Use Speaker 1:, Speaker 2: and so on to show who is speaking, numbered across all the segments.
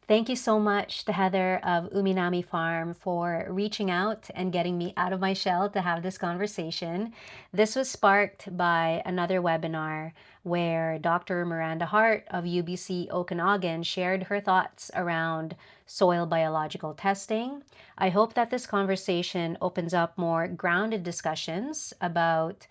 Speaker 1: Thank you so much to Heather of Nami Farm for reaching out and getting me out of my shell to have this conversation. This was sparked by another webinar where Dr. Miranda Hart of UBC Okanagan shared her thoughts around soil biological testing. I hope that this conversation opens up more grounded discussions about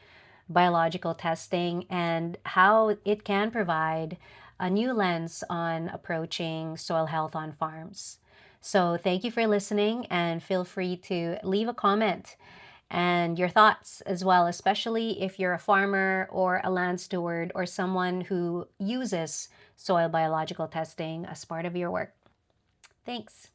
Speaker 1: biological testing and how it can provide a new lens on approaching soil health on farms. So, thank you for listening and feel free to leave a comment and your thoughts as well, especially if you're a farmer or a land steward or someone who uses soil biological testing as part of your work. Thanks.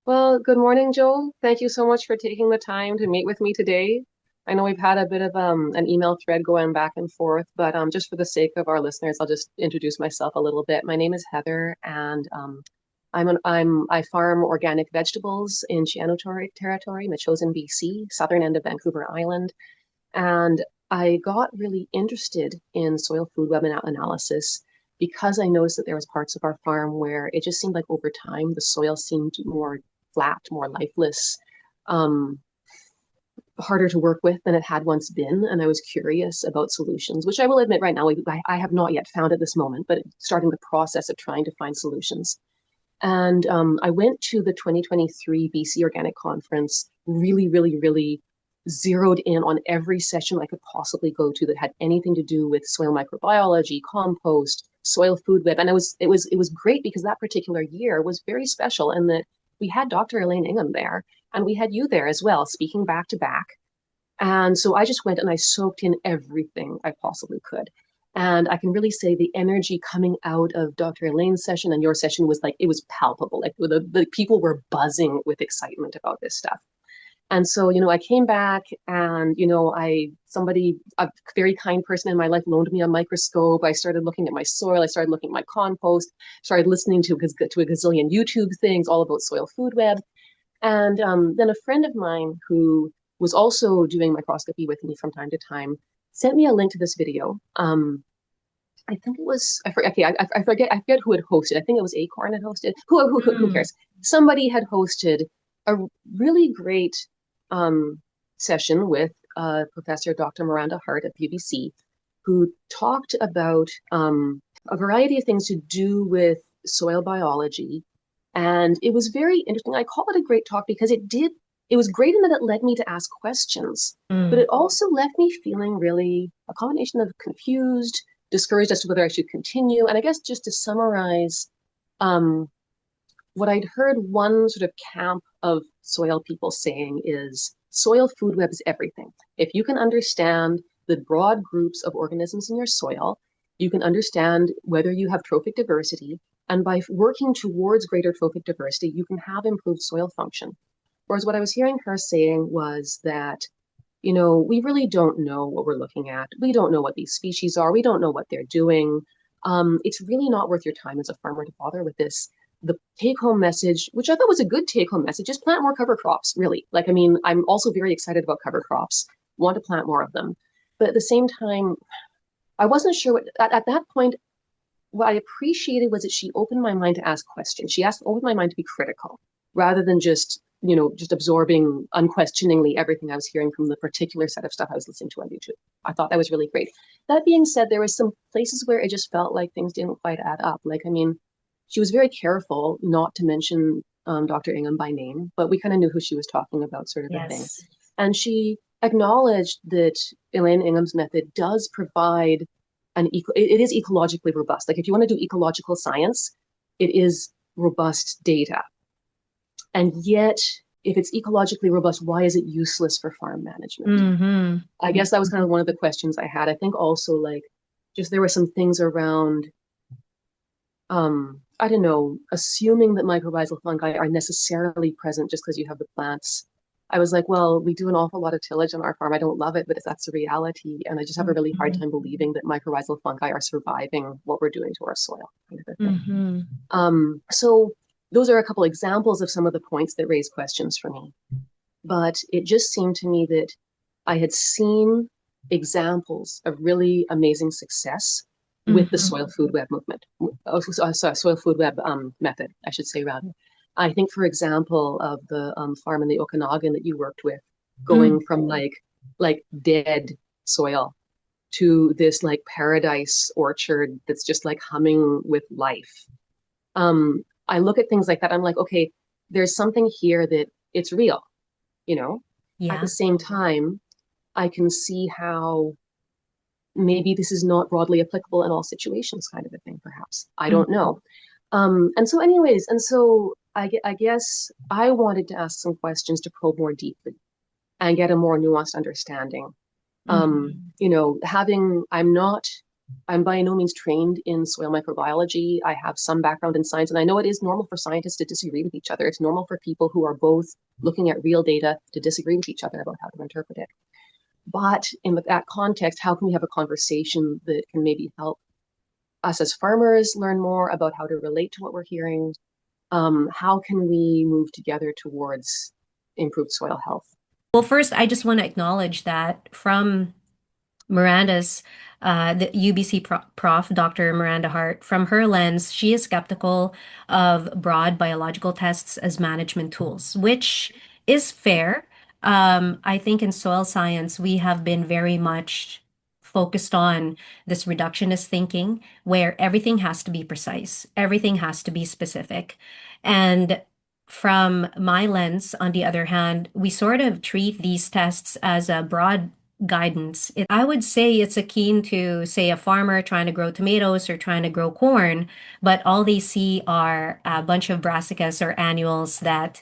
Speaker 2: Well, good morning, Joel. Thank you so much for taking the time to meet with me today. I know we've had a bit of an email thread going back and forth, but just for the sake of our listeners, I'll just introduce myself a little bit. My name is Heather, and I farm organic vegetables in Stonecroft territory, Machosen, BC, southern end of Vancouver Island, and I got really interested in soil food web analysis because I noticed that there was parts of our farm where it just seemed like over time the soil seemed more flat, more lifeless, um, harder to work with than it had once been. And I was curious about solutions, which I will admit right now, I have not yet found at this moment, but starting the process of trying to find solutions. And I went to the 2023 BC Organic Conference, really zeroed in on every session I could possibly go to that had anything to do with soil microbiology, compost, soil food web. And it was great because that particular year was very special in that we had Dr. Elaine Ingham there and we had you there as well, speaking back to back. And so I just went and I soaked in everything I possibly could. And I can really say the energy coming out of Dr. Elaine's session and your session was like, it was palpable. Like the people were buzzing with excitement about this stuff. And so, I came back and, a very kind person in my life loaned me a microscope. I started looking at my soil. I started looking at my compost, started listening to a gazillion YouTube things all about soil food web. And then a friend of mine who was also doing microscopy with me from time to time sent me a link to this video. I think it was I forget who had hosted. I think it was Acorn had hosted. Who
Speaker 1: Mm.
Speaker 2: cares? Somebody had hosted a really great session with Professor Dr. Miranda Hart at UBC, who talked about a variety of things to do with soil biology. And it was very interesting. I call it a great talk because it was great in that it led me to ask questions, but
Speaker 1: Mm.
Speaker 2: it also left me feeling really a combination of confused, discouraged as to whether I should continue. And I guess just to summarize, um, what I'd heard one sort of camp of soil people saying is soil food web is everything. If you can understand the broad groups of organisms in your soil, you can understand whether you have trophic diversity. And by working towards greater trophic diversity, you can have improved soil function. Whereas what I was hearing her saying was that, we really don't know what we're looking at. We don't know what these species are. We don't know what they're doing. It's really not worth your time as a farmer to bother with this. The take home message, which I thought was a good take home message, is plant more cover crops, really. Like, I mean, I'm also very excited about cover crops, want to plant more of them. But at the same time, I wasn't sure at that point, what I appreciated was that she opened my mind to ask questions. Opened my mind to be critical rather than just absorbing unquestioningly everything I was hearing from the particular set of stuff I was listening to on YouTube. I thought that was really great. That being said, there was some places where it just felt like things didn't quite add up. Like, I mean, she was very careful not to mention Dr. Ingham by name, but we kind of knew who she was talking about, sort of a thing.
Speaker 1: Yes.
Speaker 2: And she acknowledged that Elaine Ingham's method does provide it is ecologically robust. Like if you want to do ecological science, it is robust data. And yet, if it's ecologically robust, why is it useless for farm management?
Speaker 1: Mm-hmm.
Speaker 2: I guess that was kind of one of the questions I had. I think also like just there were some things around I don't know, assuming that mycorrhizal fungi are necessarily present just because you have the plants. I was like, well, we do an awful lot of tillage on our farm. I don't love it, but that's the reality. And I just have a really hard
Speaker 1: Mm-hmm.
Speaker 2: time believing that mycorrhizal fungi are surviving what we're doing to our soil, kind of a thing.
Speaker 1: Mm-hmm.
Speaker 2: So those are a couple examples of some of the points that raise questions for me. But it just seemed to me that I had seen examples of really amazing success with the
Speaker 1: Mm-hmm.
Speaker 2: soil food web movement, sorry, soil food web method, I should say rather. I think, for example, of the farm in the Okanagan that you worked with,
Speaker 1: Mm.
Speaker 2: going from like dead soil to this like paradise orchard that's just like humming with life. I look at things like that. I'm like, okay, there's something here that it's real, you know? At the
Speaker 1: Yeah.
Speaker 2: same time, I can see how maybe this is not broadly applicable in all situations, kind of a thing, perhaps. I don't
Speaker 1: Mm-hmm.
Speaker 2: know. And so I guess I wanted to ask some questions to probe more deeply and get a more nuanced understanding.
Speaker 1: Mm-hmm.
Speaker 2: I'm by no means trained in soil microbiology. I have some background in science, and I know it is normal for scientists to disagree with each other. It's normal for people who are both looking at real data to disagree with each other about how to interpret it. But in that context, how can we have a conversation that can maybe help us as farmers learn more about how to relate to what we're hearing? How can we move together towards improved soil health?
Speaker 1: Well, first, I just want to acknowledge that from Miranda's, the UBC prof, Dr. Miranda Hart, from her lens, she is skeptical of broad biological tests as management tools, which is fair. I think in soil science, we have been very much focused on this reductionist thinking where everything has to be precise, everything has to be specific. And from my lens, on the other hand, we sort of treat these tests as a broad guidance. I would say it's akin to, say, a farmer trying to grow tomatoes or trying to grow corn, but all they see are a bunch of brassicas or annuals that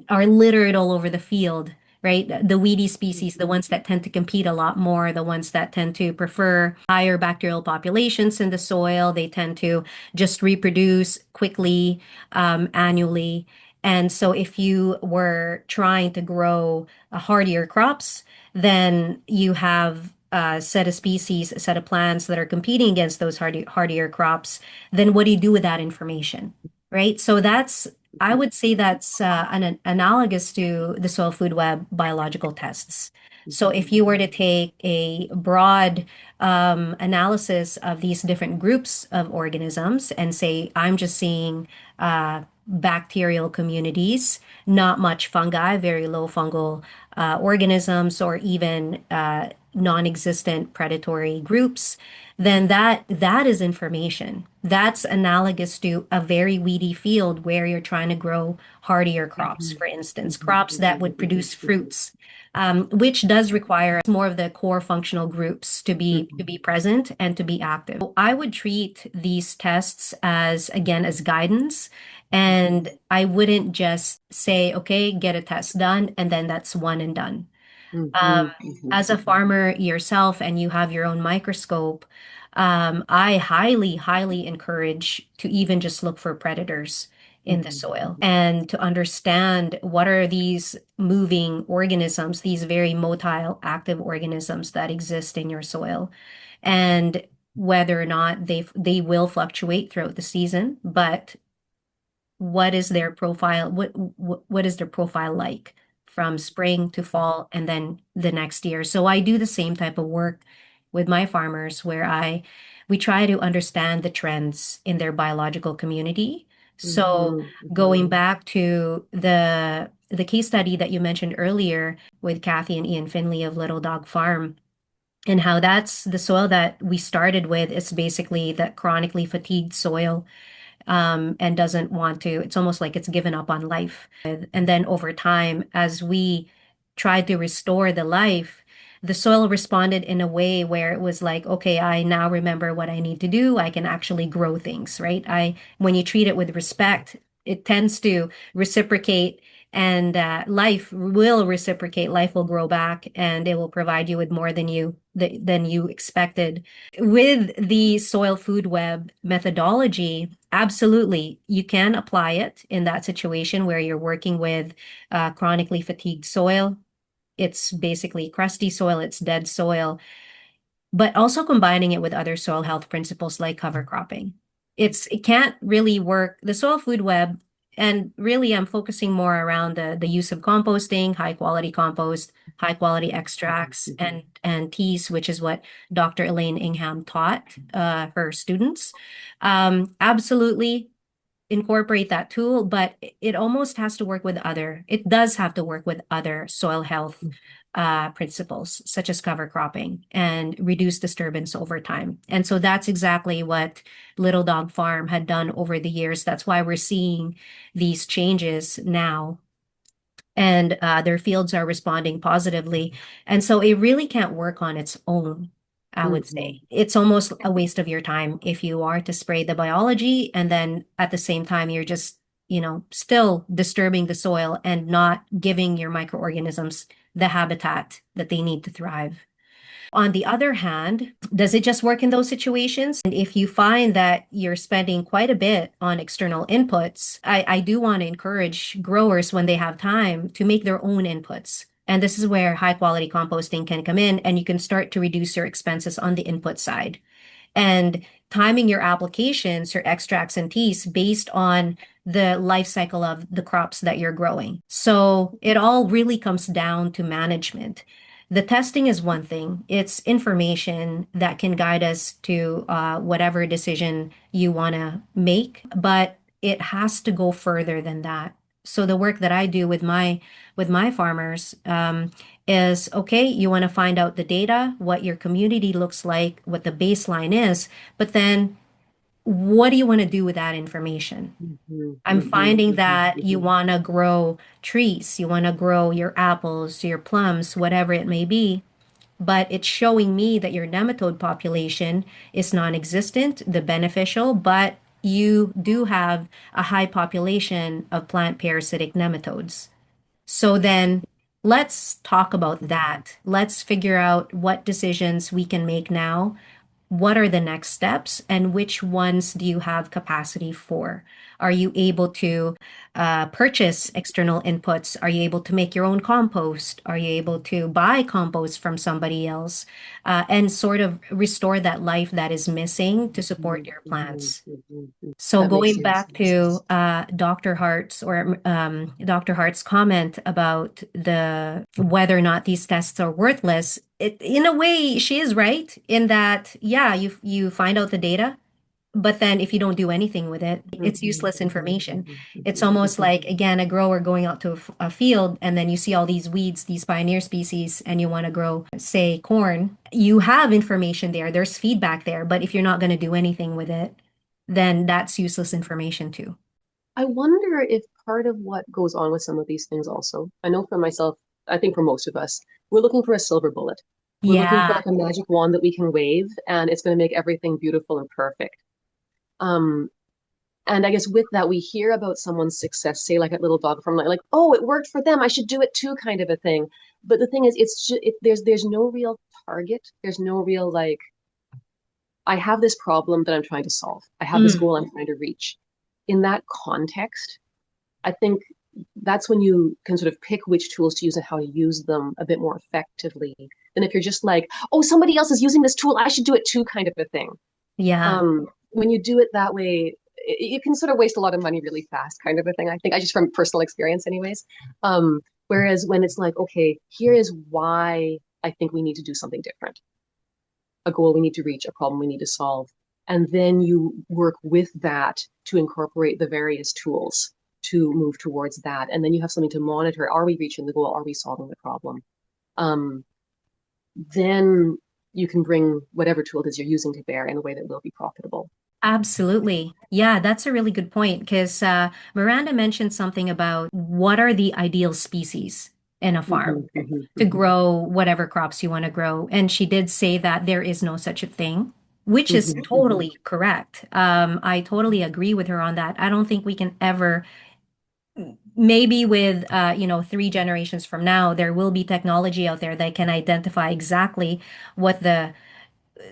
Speaker 1: are littered all over the field, right? The weedy species, the ones that tend to compete a lot more, the ones that tend to prefer higher bacterial populations in the soil, they tend to just reproduce quickly, annually. And so if you were trying to grow hardier crops, then you have a set of species, a set of plants that are competing against those hardier crops. Then what do you do with that information? Right? So I would say that's analogous to the soil food web biological tests. So if you were to take a broad analysis of these different groups of organisms and say, I'm just seeing bacterial communities, not much fungi, very low fungal organisms, or even non-existent predatory groups, then that is information. That's analogous to a very weedy field where you're trying to grow hardier crops, for instance, crops that would produce fruits, which does require more of the core functional groups to be present and to be active. So I would treat these tests as again as guidance, and I wouldn't just say, okay, get a test done, and then that's one and done. Um, as a farmer yourself and you have your own microscope, I highly, highly encourage to even just look for predators in the soil and to understand what are these moving organisms, these very motile, active organisms that exist in your soil, and whether or not they will fluctuate throughout the season, but what is their profile? What is their profile like from spring to fall and then the next year? So I do the same type of work with my farmers where we try to understand the trends in their biological community. So going back to the case study that you mentioned earlier with Kathy and Ian Finley of Little Dog Farm, and how that's the soil that we started with. It's basically that chronically fatigued soil, and doesn't want to, it's almost like it's given up on life. And then over time, as we tried to restore the life, the soil responded in a way where it was like, okay, I now remember what I need to do. I can actually grow things, right? When you treat it with respect, it tends to reciprocate, and life will reciprocate. Life will grow back, and it will provide you with more than you expected. With the soil food web methodology, absolutely, you can apply it in that situation where you're working with chronically fatigued soil. It's basically crusty soil, it's dead soil, but also combining it with other soil health principles like cover cropping. It can't really work. The soil food web And really, I'm focusing more around the use of composting, high quality compost, high quality
Speaker 2: Mhm,
Speaker 1: extracts,
Speaker 2: mhm,
Speaker 1: and teas, which is what Dr. Elaine Ingham taught her students. Absolutely incorporate that tool, but it almost has to work with it does have to work with other soil health principles, such as cover cropping and reduce disturbance over time. And so that's exactly what Little Dog Farm had done over the years. That's why we're seeing these changes now, and their fields are responding positively. And so it really can't work on its own, I would
Speaker 2: mhm,
Speaker 1: say. It's almost a waste of your time if you are to spray the biology and then at the same time you're just, still disturbing the soil and not giving your microorganisms the habitat that they need to thrive. On the other hand, does it just work in those situations? And if you find that you're spending quite a bit on external inputs, I do want to encourage growers when they have time to make their own inputs. And this is where high quality composting can come in, and you can start to reduce your expenses on the input side and timing your applications, your extracts and teas based on the life cycle of the crops that you're growing. So it all really comes down to management. The testing is one thing, it's information that can guide us to whatever decision you want to make, but it has to go further than that. So the work that I do with my farmers, is okay, you want to find out the data, what your community looks like, what the baseline is, but then what do you want to do with that information?
Speaker 2: mhm,
Speaker 1: I'm
Speaker 2: mhm,
Speaker 1: finding
Speaker 2: mhm,
Speaker 1: that you
Speaker 2: mhm,
Speaker 1: want to grow trees, you want to grow your apples, your plums, whatever it may be, but it's showing me that your nematode population is non-existent, the beneficial, but you do have a high population of plant parasitic nematodes. So then let's talk about that. Let's figure out what decisions we can make now. What are the next steps and which ones do you have capacity for? Are you able to purchase external inputs? Are you able to make your own compost? Are you able to buy compost from somebody else and sort of restore that life that is missing to support
Speaker 2: mhm,
Speaker 1: your
Speaker 2: mhm,
Speaker 1: plants?
Speaker 2: mhm, mhm.
Speaker 1: So
Speaker 2: That makes
Speaker 1: going
Speaker 2: sense.
Speaker 1: back to Dr. Hart's comment about the whether or not these tests are worthless, in a way she is right in that yeah, you find out the data, but then if you don't do anything with it, it's
Speaker 2: Mhm,
Speaker 1: useless
Speaker 2: mhm,
Speaker 1: information.
Speaker 2: mhm,
Speaker 1: It's
Speaker 2: mhm,
Speaker 1: almost
Speaker 2: mhm.
Speaker 1: like again a grower going out to a field and then you see all these weeds, these pioneer species, and you want to grow, say, corn. You have information there, there's feedback there, but if you're not going to do anything with it, then that's useless information too.
Speaker 2: I wonder if part of what goes on with some of these things also, I know for myself, I think for most of us, we're looking for a silver bullet. We're looking for
Speaker 1: Yeah.
Speaker 2: like a magic wand that we can wave and it's going to make everything beautiful and perfect. Um, and I guess with that, we hear about someone's success, say like at Little Dog Farm, like, oh, it worked for them. I should do it too, kind of a thing. But the thing is, there's no real target. There's no real like, I have this problem that I'm trying to solve. I have this
Speaker 1: Mm.
Speaker 2: goal I'm trying to reach. In that context, I think that's when you can sort of pick which tools to use and how to use them a bit more effectively than if you're just like, oh, somebody else is using this tool, I should do it too, kind of a thing.
Speaker 1: Yeah.
Speaker 2: When you do it that way, you can sort of waste a lot of money really fast, kind of a thing. I think I just from personal experience, anyways. Whereas when it's like, okay, here is why I think we need to do something different, a goal we need to reach, a problem we need to solve, and then you work with that to incorporate the various tools to move towards that, and then you have something to monitor: are we reaching the goal, are we solving the problem? um, then you can bring whatever tool it is you're using to bear in a way that will be profitable.
Speaker 1: Absolutely. Yeah, that's a really good point because Miranda mentioned something about what are the ideal species in a farm
Speaker 2: Mm-hmm, mm-hmm,
Speaker 1: to
Speaker 2: mm-hmm,
Speaker 1: grow whatever crops you want to grow. And she did say that there is no such a thing, which is
Speaker 2: mm-hmm, mm-hmm,
Speaker 1: totally correct. I totally agree with her on that. I don't think we can ever, maybe with, 3 generations from now, there will be technology out there that can identify exactly what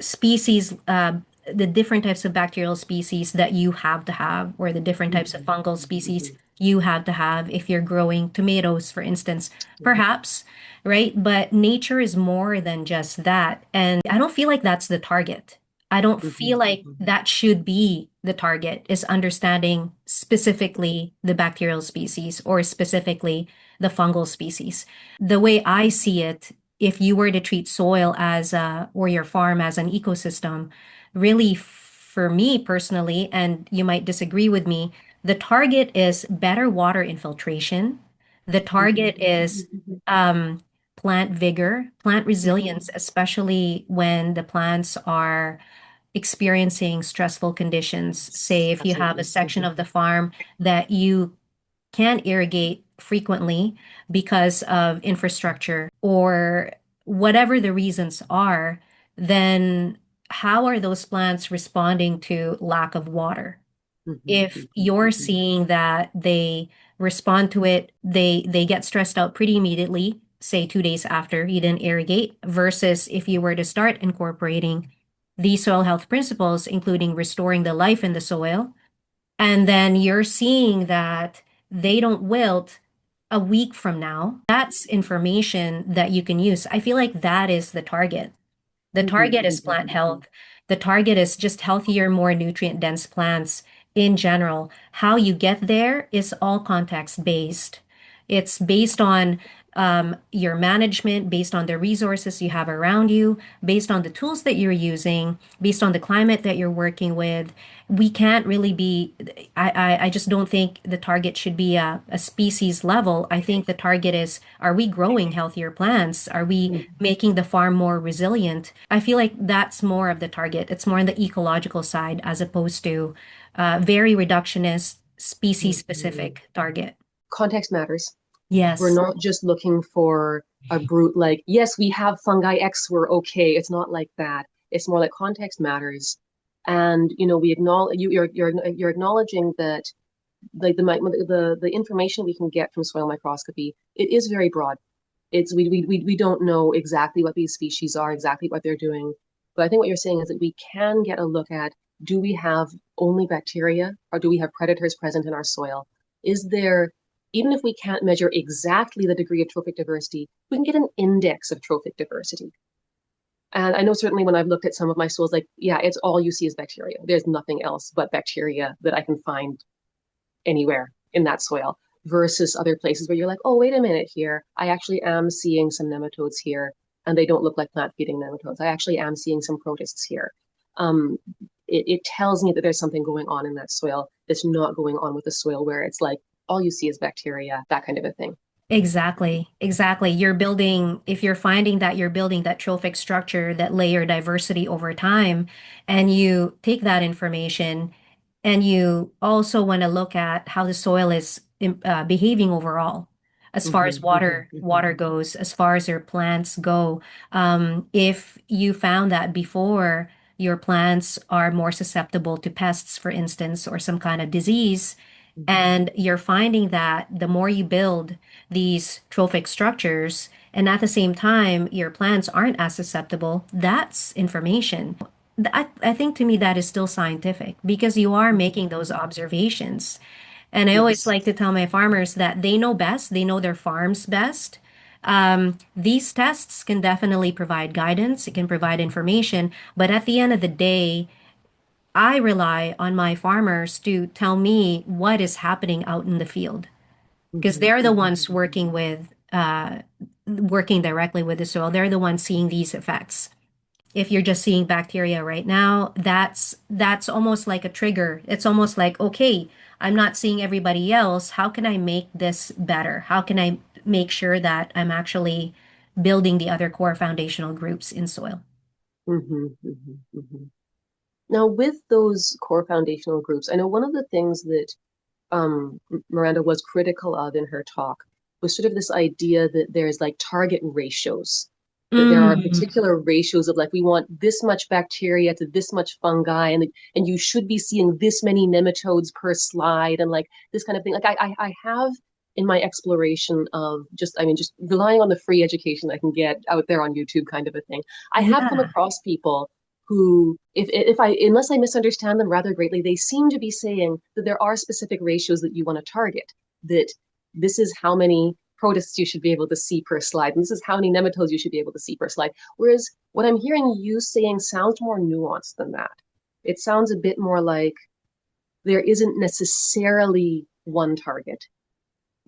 Speaker 1: species, the different types of bacterial species that you have to have, or the different types of
Speaker 2: mm-hmm,
Speaker 1: fungal
Speaker 2: mm-hmm,
Speaker 1: species you have to have if you're growing tomatoes, for instance, perhaps, right? But nature is more than just that. And I don't feel like that's the target. I don't feel
Speaker 2: hmm
Speaker 1: like that should be the target, is understanding specifically the bacterial species or specifically the fungal species. The way I see it, if you were to treat soil as or your farm as an ecosystem, really for me personally, and you might disagree with me, the target is better water infiltration. The target
Speaker 2: hmm
Speaker 1: is um, plant vigor, plant
Speaker 2: hmm
Speaker 1: resilience, especially when the plants are experiencing stressful conditions. Say, if you have a
Speaker 2: Absolutely.
Speaker 1: section of the farm that you can't irrigate frequently because of infrastructure or whatever the reasons are, then how are those plants responding to lack of water?
Speaker 2: hmm
Speaker 1: If
Speaker 2: hmm
Speaker 1: you're
Speaker 2: hmm
Speaker 1: seeing that they respond to it, they get stressed out pretty immediately, say 2 days after you didn't irrigate, versus if you were to start incorporating these soil health principles, including restoring the life in the soil, and then you're seeing that they don't wilt a week from now, that's information that you can use. I feel like that is the target. The
Speaker 2: hmm
Speaker 1: target is plant health. The target is just healthier, more nutrient dense plants in general. How you get there is all context based. It's based on your management, based on the resources you have around you, based on the tools that you're using, based on the climate that you're working with. We can't really be, I just don't think the target should be a species level. I think the target is, are we growing healthier plants? Are we making the farm more resilient? I feel like that's more of the target. It's more on the ecological side as opposed to very reductionist, species
Speaker 2: hmm
Speaker 1: specific target.
Speaker 2: Context matters. We're
Speaker 1: Yes,
Speaker 2: not just looking for a brute like, yes, we have fungi X, we're okay. It's not like that. It's more like context matters. And we acknowledge you're acknowledging that like the information we can get from soil microscopy, it is very broad. We don't know exactly what these species are, exactly what they're doing. But I think what you're saying is that we can get a look at, do we have only bacteria or do we have predators present in our soil? Is there, even if we can't measure exactly the degree of trophic diversity, we can get an index of trophic diversity. And I know certainly when I've looked at some of my soils, like, yeah, it's all you see is bacteria. There's nothing else but bacteria that I can find anywhere in that soil versus other places where you're like, oh, wait a minute here. I actually am seeing some nematodes here, and they don't look like plant feeding nematodes. I actually am seeing some protists here. Um, it tells me that there's something going on in that soil that's not going on with the soil where it's like all you see is bacteria, that kind of a thing.
Speaker 1: exactly. Exactly. You're building, if you're finding that you're building that trophic structure, that layer diversity over time, and you take that information and you also want to look at how the soil is behaving overall, as far as
Speaker 2: Mm-hmm,
Speaker 1: water goes, as far as your plants go. If you found that before your plants are more susceptible to pests, for instance, or some kind of disease,
Speaker 2: mm-hmm,
Speaker 1: and you're finding that the more you build these trophic structures, and at the same time, your plants aren't as susceptible, that's information. I think to me that is still scientific because you are making those
Speaker 2: mm-hmm.
Speaker 1: observations. And I always
Speaker 2: Yes.
Speaker 1: like to tell my farmers that they know best, they know their farms best. These tests can definitely provide guidance, it can provide information, but at the end of the day, I rely on my farmers to tell me what is happening out in the field because
Speaker 2: Mm-hmm,
Speaker 1: they're the
Speaker 2: mm-hmm,
Speaker 1: ones working directly with the soil. They're the ones seeing these effects. If you're just seeing bacteria right now, that's almost like a trigger. It's almost like, okay, I'm not seeing everybody else. How can I make this better? How can I make sure that I'm actually building the other core foundational groups in soil?
Speaker 2: mm-hmm, mm-hmm, mm-hmm. Now, with those core foundational groups, I know one of the things that Miranda was critical of in her talk was sort of this idea that there's like target ratios, that there are
Speaker 1: Mm,
Speaker 2: particular ratios of like we want this much bacteria to this much fungi, and you should be seeing this many nematodes per slide, and like this kind of thing. Like I have in my exploration of just I mean just relying on the free education I can get out there on YouTube kind of a thing. I have come
Speaker 1: yeah.
Speaker 2: across people who, if I, unless I misunderstand them rather greatly, they seem to be saying that there are specific ratios that you want to target, that this is how many protists you should be able to see per slide, and this is how many nematodes you should be able to see per slide. Whereas what I'm hearing you saying sounds more nuanced than that. It sounds a bit more like there isn't necessarily one target.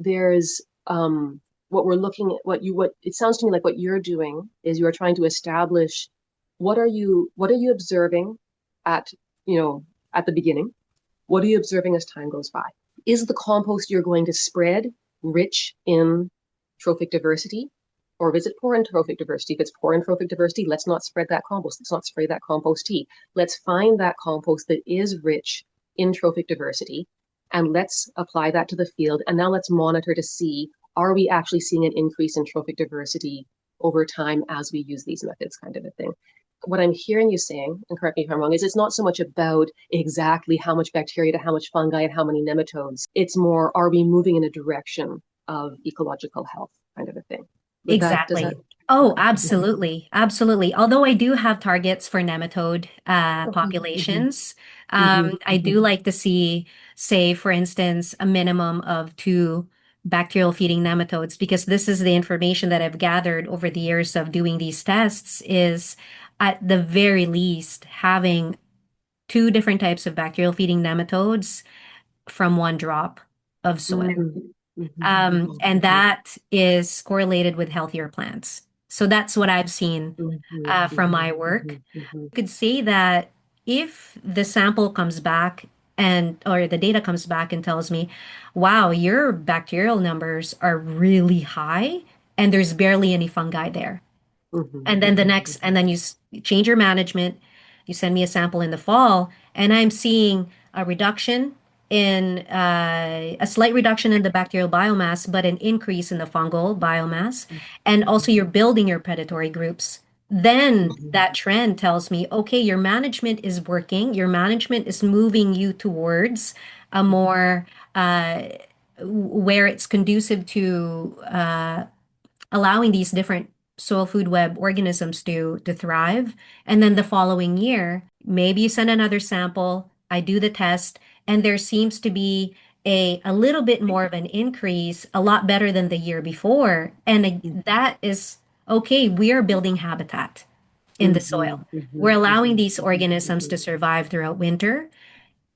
Speaker 2: There's what we're looking at, what it sounds to me like what you're doing is you are trying to establish what are you observing at, at the beginning? What are you observing as time goes by? Is the compost you're going to spread rich in trophic diversity? Or is it poor in trophic diversity? If it's poor in trophic diversity, let's not spread that compost. Let's not spray that compost tea. Let's find that compost that is rich in trophic diversity and let's apply that to the field. And now let's monitor to see, are we actually seeing an increase in trophic diversity over time as we use these methods, kind of a thing. What I'm hearing you saying, and correct me if I'm wrong, is it's not so much about exactly how much bacteria to how much fungi and how many nematodes. It's more, are we moving in a direction of ecological health, kind of a thing. Does that?
Speaker 1: Exactly. Oh,
Speaker 2: Okay.
Speaker 1: absolutely. Absolutely. Although I do have targets for nematode
Speaker 2: Okay. Mm-hmm.
Speaker 1: populations,
Speaker 2: Mm-hmm.
Speaker 1: I do like to see, say, for instance, a minimum of two bacterial feeding nematodes, because this is the information that I've gathered over the years of doing these tests is at the very least having two different types of bacterial feeding nematodes from one drop of soil.
Speaker 2: Mm-hmm. Mm-hmm.
Speaker 1: And
Speaker 2: Mm-hmm.
Speaker 1: that is correlated with healthier plants. So that's what I've seen
Speaker 2: Mm-hmm.
Speaker 1: from
Speaker 2: Mm-hmm.
Speaker 1: my work.
Speaker 2: Mm-hmm.
Speaker 1: You could say that if the sample comes back or the data comes back and tells me, wow, your bacterial numbers are really high and there's barely any fungi there.
Speaker 2: Mm-hmm.
Speaker 1: And then and then you change your management. You send me a sample in the fall, and I'm seeing a reduction in a slight reduction in the bacterial biomass, but an increase in the fungal biomass. And also, you're building your predatory groups. Then that trend tells me, okay, your management is working. Your management is moving you towards a more where it's conducive to allowing these different soil food web organisms to thrive. And then the following year, maybe you send another sample, I do the test, and there seems to be a little bit more of an increase, a lot better than the year before. And that is okay, we are building habitat in the
Speaker 2: Mm-hmm.
Speaker 1: soil.
Speaker 2: Mm-hmm.
Speaker 1: We're allowing these organisms
Speaker 2: Mm-hmm.
Speaker 1: to survive throughout winter.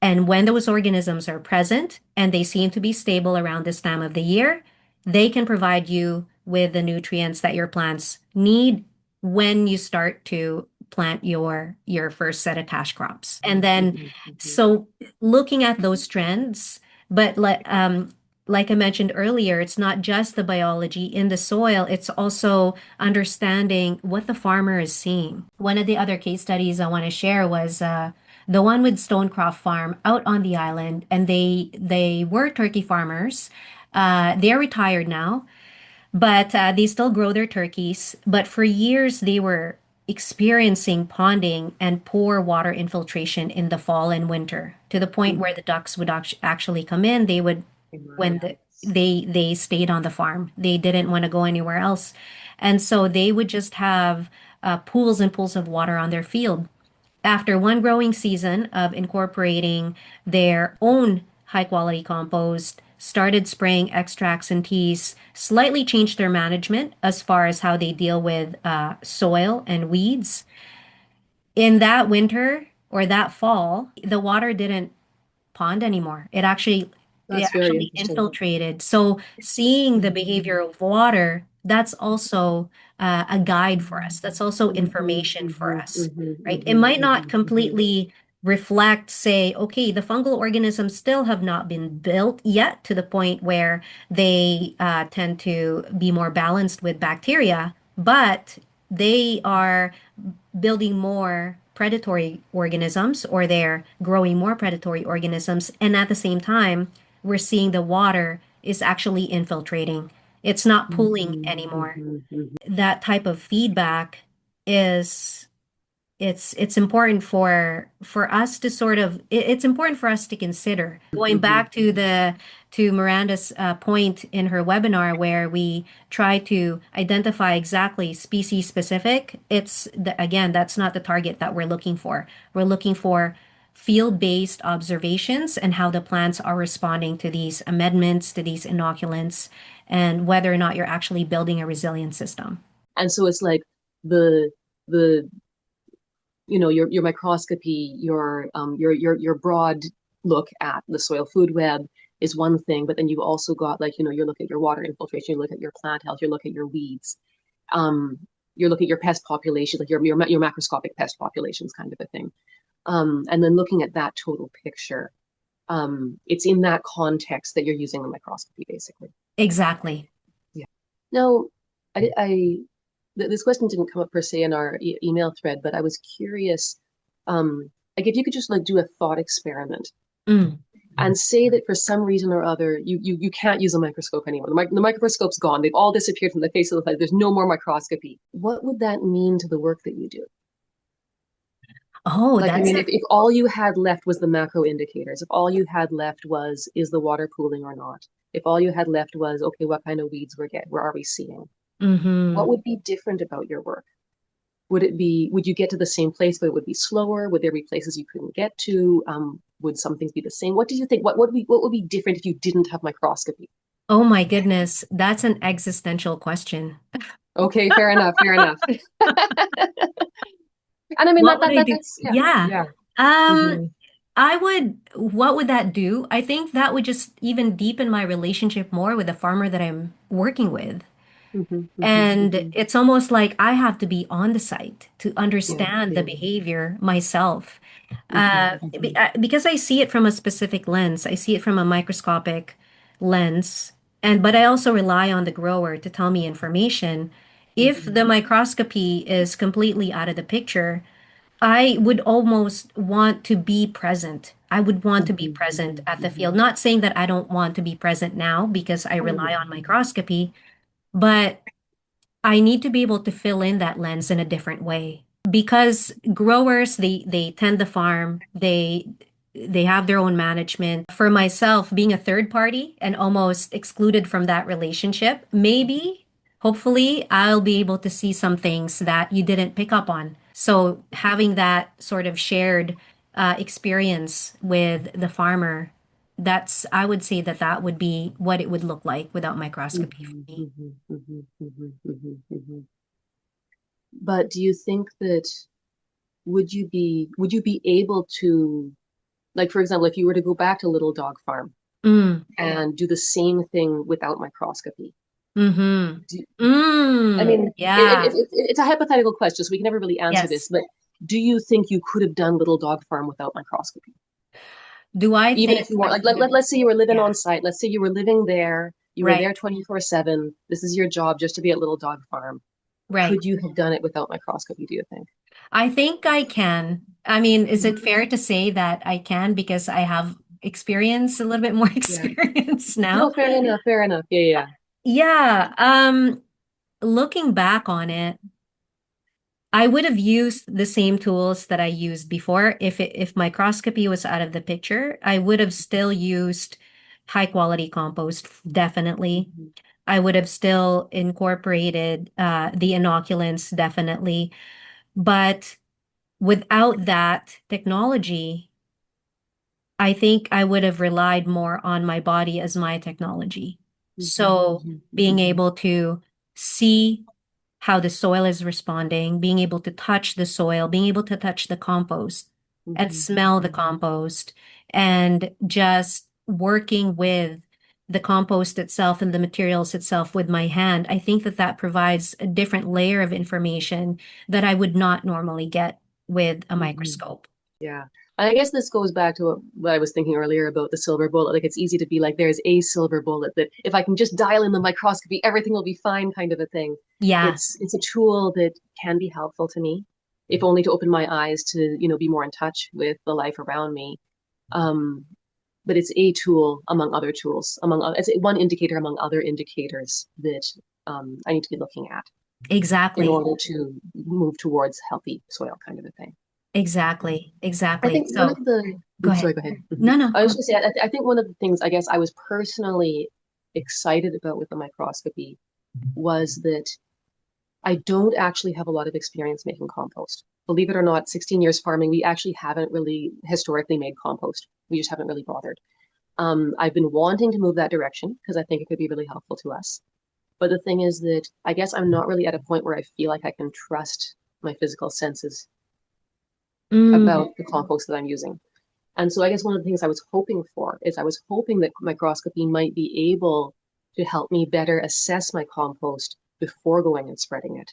Speaker 1: And when those organisms are present and they seem to be stable around this time of the year, they can provide you with the nutrients that your plants need when you start to plant your first set of cash crops. And then
Speaker 2: Mm-hmm.
Speaker 1: so looking at those trends, but like I mentioned earlier, it's not just the biology in the soil, it's also understanding what the farmer is seeing. One of the other case studies I want to share was the one with Stonecroft Farm out on the island, and they were turkey farmers. They're retired now, but they still grow their turkeys. But for years, they were experiencing ponding and poor water infiltration in the fall and winter to the point where the ducks would actually come in. They would when they stayed on the farm. They didn't want to go anywhere else, and so they would just have pools and pools of water on their field. After one growing season of incorporating their own high quality compost, started spraying extracts and teas, slightly changed their management as far as how they deal with soil and weeds. In that winter or that fall, the water didn't pond anymore. It
Speaker 2: That's very
Speaker 1: actually
Speaker 2: interesting.
Speaker 1: infiltrated. So seeing the behavior of water, that's also a guide for us. That's also
Speaker 2: Mm-hmm.
Speaker 1: information for
Speaker 2: Mm-hmm.
Speaker 1: us,
Speaker 2: Mm-hmm.
Speaker 1: right? It
Speaker 2: Mm-hmm.
Speaker 1: might not
Speaker 2: Mm-hmm.
Speaker 1: completely reflect, say, okay, the fungal organisms still have not been built yet to the point where they tend to be more balanced with bacteria, but they are building more predatory organisms or they're growing more predatory organisms. And at the same time, we're seeing the water is actually infiltrating. It's not pooling
Speaker 2: Mm-hmm.
Speaker 1: anymore.
Speaker 2: Mm-hmm. Mm-hmm.
Speaker 1: That type of feedback is it's important for us to sort of it's important for us to consider going
Speaker 2: Mm-hmm.
Speaker 1: back to the to Miranda's point in her webinar where we try to identify exactly species specific. Again, that's not the target that we're looking for. We're looking for field-based observations and how the plants are responding to these amendments, to these inoculants, and whether or not you're actually building a resilient system.
Speaker 2: And so it's like the the your microscopy, your broad look at the soil food web is one thing, but then you also got like you look at your water infiltration, you look at your plant health, you look at your weeds, um, you look at your pest population, like your macroscopic pest populations, kind of a thing, and then looking at that total picture. It's in that context that you're using the microscopy, basically.
Speaker 1: Exactly.
Speaker 2: Yeah. Now, I this question didn't come up per se in our email thread, but I was curious, like if you could just like do a thought experiment
Speaker 1: Mm.
Speaker 2: and say that for some reason or other you can't use a microscope anymore. The microscope's gone. They've all disappeared from the face of the planet. There's no more microscopy. What would that mean to the work that you do?
Speaker 1: Oh,
Speaker 2: Like, I
Speaker 1: that's
Speaker 2: mean, if all you had left was the macro indicators, if all you had left was, is the water pooling or not? If all you had left was, okay, what kind of weeds where are we seeing?
Speaker 1: mm-hmm.
Speaker 2: What would be different about your work? Would you get to the same place, but it would be slower? Would there be places you couldn't get to? Would some things be the same? What do you think? What would be different if you didn't have microscopy?
Speaker 1: Oh my goodness, that's an existential question.
Speaker 2: Okay, fair enough, fair enough. And I mean
Speaker 1: What would I do?
Speaker 2: that's yeah,
Speaker 1: Yeah.
Speaker 2: yeah.
Speaker 1: Um,
Speaker 2: Mm-hmm,
Speaker 1: what would that do? I think that would just even deepen my relationship more with the farmer that I'm working with.
Speaker 2: mm-hmm, mm-hmm,
Speaker 1: And
Speaker 2: mm-hmm.
Speaker 1: it's almost like I have to be on the site to
Speaker 2: Yeah,
Speaker 1: understand the
Speaker 2: yeah.
Speaker 1: behavior myself.
Speaker 2: Mm-hmm, mm-hmm,
Speaker 1: Because I see it from a specific lens, I see it from a microscopic lens, and but I also rely on the grower to tell me information. If
Speaker 2: mm-hmm,
Speaker 1: the microscopy is completely out of the picture, I would almost want to be present. I would want to be
Speaker 2: mm-hmm,
Speaker 1: present
Speaker 2: mm-hmm,
Speaker 1: at the
Speaker 2: mm-hmm.
Speaker 1: field. Not saying that I don't want to be present now because I
Speaker 2: Oh
Speaker 1: rely
Speaker 2: yeah.
Speaker 1: on microscopy, but I need to be able to fill in that lens in a different way because growers they tend the farm, they have their own management. For myself, being a third party and almost excluded from that relationship, maybe hopefully I'll be able to see some things that you didn't pick up on. So having that sort of shared experience with the farmer, that's I would say that that would be what it would look like without microscopy for
Speaker 2: Mm-hmm,
Speaker 1: me.
Speaker 2: mm-hmm, mm-hmm, mm-hmm, mm-hmm, mm-hmm. But do you think that would you be able to, like, for example, if you were to go back to Little Dog Farm
Speaker 1: Mm.
Speaker 2: and do the same thing without microscopy?
Speaker 1: Mm-hmm.
Speaker 2: Do, I
Speaker 1: Mm.
Speaker 2: mean,
Speaker 1: Yeah.
Speaker 2: it's a hypothetical question, so we can never really answer this,
Speaker 1: Yes.
Speaker 2: but do you think you could have done Little Dog Farm without microscopy?
Speaker 1: Do I
Speaker 2: Even
Speaker 1: think
Speaker 2: if you weren't
Speaker 1: I
Speaker 2: like,
Speaker 1: could?
Speaker 2: let's say you were living
Speaker 1: Yeah.
Speaker 2: on site, let's say you were living there, you were
Speaker 1: Right.
Speaker 2: there 24/7, this is your job just to be at Little Dog Farm.
Speaker 1: Right.
Speaker 2: Could you have done it without microscopy, do you think?
Speaker 1: I think I can. I mean, is it fair to say that I can because I have experience, a little bit more
Speaker 2: Yeah.
Speaker 1: experience now?
Speaker 2: No, fair enough, fair enough. Yeah, yeah.
Speaker 1: Yeah. Looking back on it, I would have used the same tools that I used before. If microscopy was out of the picture, I would have still used high quality compost, definitely.
Speaker 2: Mhm,
Speaker 1: I would have still incorporated the inoculants, definitely. But without that technology, I think I would have relied more on my body as my technology.
Speaker 2: mhm,
Speaker 1: So
Speaker 2: mhm,
Speaker 1: being
Speaker 2: mhm,
Speaker 1: able to see how the soil is responding, being able to touch the soil, being able to touch the compost and
Speaker 2: mhm,
Speaker 1: smell the
Speaker 2: mhm,
Speaker 1: compost, and just working with the compost itself and the materials itself with my hand. I think that that provides a different layer of information that I would not normally get with a
Speaker 2: mhm.
Speaker 1: microscope.
Speaker 2: Yeah. And I guess this goes back to what I was thinking earlier about the silver bullet. Like, it's easy to be like, there's a silver bullet that if I can just dial in the microscopy, everything will be fine, kind of a thing.
Speaker 1: Yeah,
Speaker 2: It's a tool that can be helpful to me, if only to open my eyes to, be more in touch with the life around me. Um, but it's a tool among other tools, it's one indicator among other indicators that I need to be looking at in
Speaker 1: exactly.
Speaker 2: order to move towards healthy soil, kind of a thing.
Speaker 1: Exactly.
Speaker 2: I
Speaker 1: Exactly.
Speaker 2: think one of
Speaker 1: So
Speaker 2: the,
Speaker 1: go ahead.
Speaker 2: sorry, go ahead.
Speaker 1: No, no,
Speaker 2: I was
Speaker 1: go.
Speaker 2: going to say, I think one of the things I guess I was personally excited about with the microscopy was that I don't actually have a lot of experience making compost. Believe it or not, 16 years farming, we actually haven't really historically made compost. We just haven't really bothered. I've been wanting to move that direction because I think it could be really helpful to us. But the thing is that I guess I'm not really at a point where I feel like I can trust my physical senses
Speaker 1: Mm,
Speaker 2: about the compost that I'm using. And so I guess one of the things I was hoping for is I was hoping that microscopy might be able to help me better assess my compost before going and spreading it.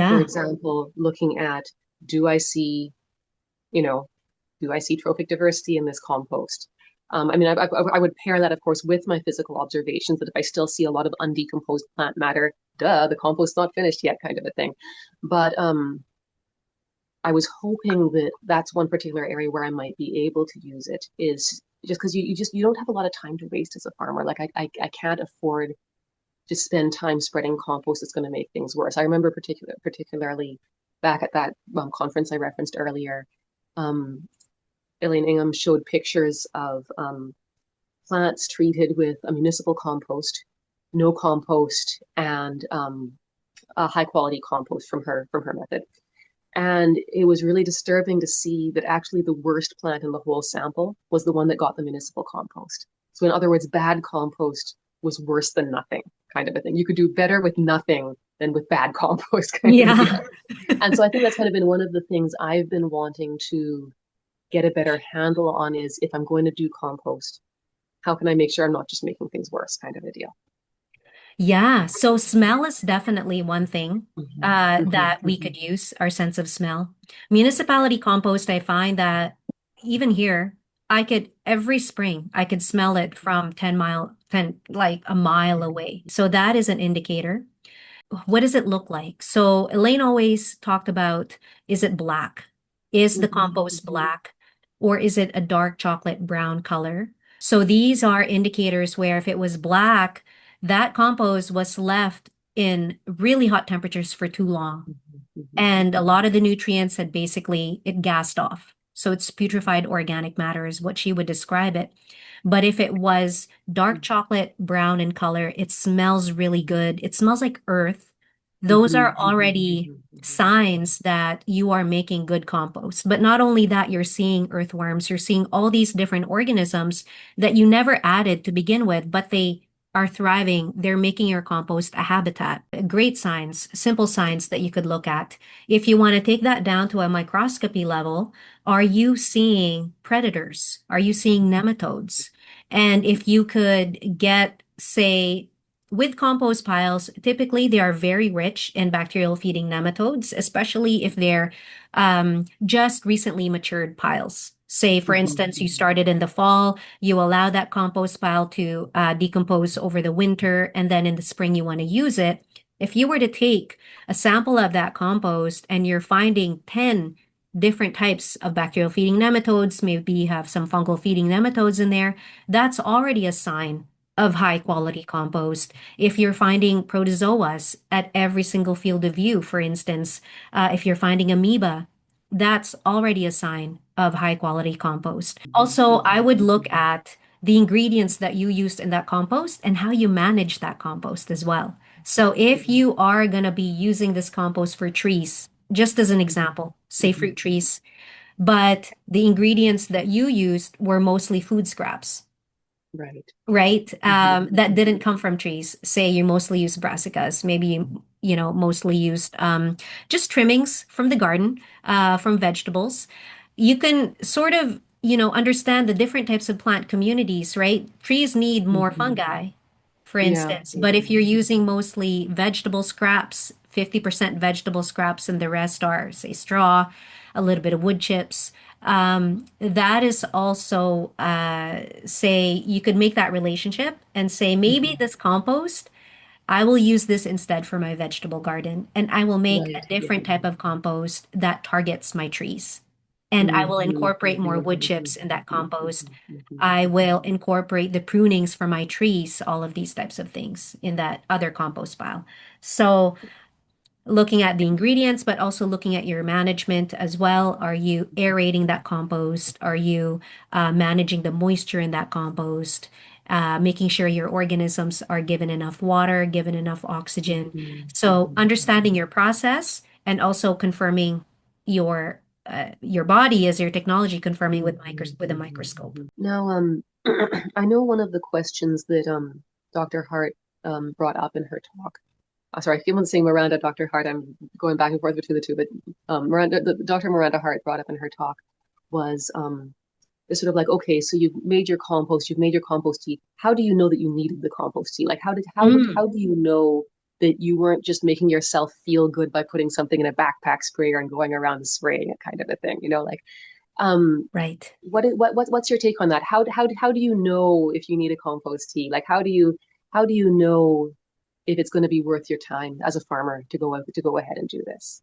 Speaker 2: For
Speaker 1: yeah.
Speaker 2: example, looking at, do I see, you know, do I see trophic diversity in this compost? I would pair that, of course, with my physical observations that if I still see a lot of undecomposed plant matter, duh, the compost's not finished yet, kind of a thing. But I was hoping that that's one particular area where I might be able to use it is just because you don't have a lot of time to waste as a farmer. Like I can't afford to spend time spreading compost that's going to make things worse. I remember particularly back at that conference I referenced earlier, um, Elaine Ingham showed pictures of plants treated with a municipal compost, no compost, and a high quality compost from her method. And it was really disturbing to see that actually the worst plant in the whole sample was the one that got the municipal compost. So, in other words, bad compost was worse than nothing, kind of a thing. You could do better with nothing than with bad compost, kind of a
Speaker 1: Yeah.
Speaker 2: deal. And so I think that's kind of been one of the things I've been wanting to get a better handle on is if I'm going to do compost, how can I make sure I'm not just making things worse, kind of a deal.
Speaker 1: Yeah, so smell is definitely one thing
Speaker 2: Mm-hmm, mm-hmm,
Speaker 1: that we could use, our sense of smell. Municipality compost, I find that even here, I could every spring, I could smell it from 10 like a mile away. So that is an indicator. What does it look like? So Elaine always talked about, is it black? Is the
Speaker 2: mm-hmm,
Speaker 1: compost black? Or is it a dark chocolate brown color? So these are indicators where if it was black, that compost was left in really hot temperatures for too long.
Speaker 2: mm-hmm,
Speaker 1: And a
Speaker 2: mm-hmm,
Speaker 1: lot of the nutrients had basically it gassed off. So it's putrefied organic matter is what she would describe it. But if it was dark chocolate brown in color, it smells really good. It smells like earth. Those
Speaker 2: mm-hmm,
Speaker 1: are already
Speaker 2: mm-hmm,
Speaker 1: signs that you are making good compost. But not only that, you're seeing earthworms, you're seeing all these different organisms that you never added to begin with, but they are thriving. They're making your compost a habitat. Great signs, simple signs that you could look at. If you want to take that down to a microscopy level, are you seeing predators? Are you seeing nematodes? And if you could get, say, with compost piles, typically they are very rich in bacterial feeding nematodes, especially if they're just recently matured piles. Say, for
Speaker 2: mm-hmm,
Speaker 1: instance, you started in the fall, you allow that compost pile to decompose over the winter, and then in the spring you want to use it. If you were to take a sample of that compost and you're finding 10 different types of bacterial feeding nematodes, maybe you have some fungal feeding nematodes in there, that's already a sign of high quality compost. If you're finding protozoas at every single field of view, for instance, if you're finding amoeba, that's already a sign of high quality compost. Also, I would look at the ingredients that you used in that compost and how you manage that compost as well. So if you are going to be using this compost for trees, just as an example, say
Speaker 2: mm-hmm.
Speaker 1: fruit trees, but the ingredients that you used were mostly food scraps,
Speaker 2: Right.
Speaker 1: right?
Speaker 2: Mm-hmm,
Speaker 1: That
Speaker 2: mm-hmm,
Speaker 1: didn't come from trees. Say you mostly use brassicas, maybe you know mostly used just trimmings from the garden, from vegetables. You can sort of understand the different types of plant communities, right? Trees need more
Speaker 2: mm-hmm.
Speaker 1: fungi, for
Speaker 2: Yeah,
Speaker 1: instance, but
Speaker 2: yeah.
Speaker 1: if you're using mostly vegetable scraps, 50% vegetable scraps, and the rest are say straw, a little bit of wood chips. That is also, say, you could make that relationship and say, maybe
Speaker 2: Mm-hmm.
Speaker 1: this compost, I will use this instead for my vegetable garden, and I will make a
Speaker 2: Right. Yeah.
Speaker 1: different type of compost that targets my trees. And I will
Speaker 2: Mm-hmm,
Speaker 1: incorporate more
Speaker 2: mm-hmm,
Speaker 1: wood
Speaker 2: mm-hmm,
Speaker 1: chips in that
Speaker 2: mm-hmm,
Speaker 1: compost.
Speaker 2: mm-hmm,
Speaker 1: I will incorporate the prunings for my trees, all of these types of things in that other compost pile. So looking at the ingredients, but also looking at your management as well. Are you aerating that compost? Are you managing the moisture in that compost? making sure your organisms are given enough water, given enough oxygen.
Speaker 2: Mhm,
Speaker 1: So
Speaker 2: mhm,
Speaker 1: understanding your process and also confirming your body as your technology, confirming with
Speaker 2: mhm.
Speaker 1: with a microscope.
Speaker 2: Now, I know one of the questions that Dr. Hart brought up in her talk. Sorry, I keep on saying Miranda, Dr. Hart. I'm going back and forth between the two, but Dr. Miranda Hart brought up in her talk was it's sort of like, okay, so you've made your compost, you've made your compost tea. How do you know that you needed the compost tea? Like,
Speaker 1: Mm,
Speaker 2: how do you know that you weren't just making yourself feel good by putting something in a backpack sprayer and going around spraying it, kind of a thing? Like, um,
Speaker 1: right.
Speaker 2: what's your take on that? How do you know if you need a compost tea? Like, how do you know if it's going to be worth your time as a farmer to go ahead and do this?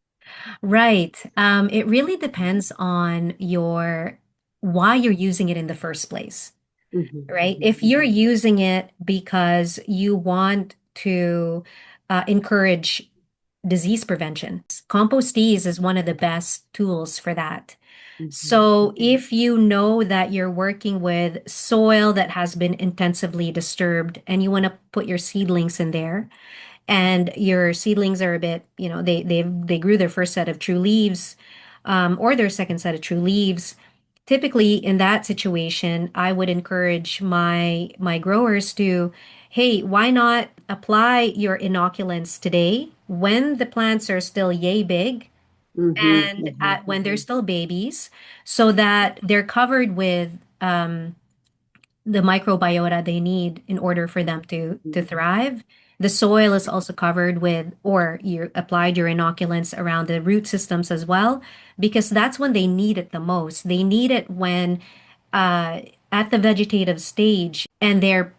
Speaker 1: Right. It really depends on your why you're using it in the first place,
Speaker 2: Hmm.
Speaker 1: right? If you're using it because you want to encourage disease prevention, compost teas is one of the best tools for that.
Speaker 2: Hmm.
Speaker 1: So if you know that you're working with soil that has been intensively disturbed and you want to put your seedlings in there, and your seedlings are a bit, they grew their first set of true leaves, or their second set of true leaves. Typically, in that situation, I would encourage my growers to, hey, why not apply your inoculants today when the plants are still yay big
Speaker 2: Hmm.
Speaker 1: and
Speaker 2: Hmm.
Speaker 1: when they're still babies, so that they're covered with the microbiota they need in order for them to thrive. The soil is also covered with, or you applied your inoculants around the root systems as well, because that's when they need it the most. They need it when uh, at the vegetative stage and they're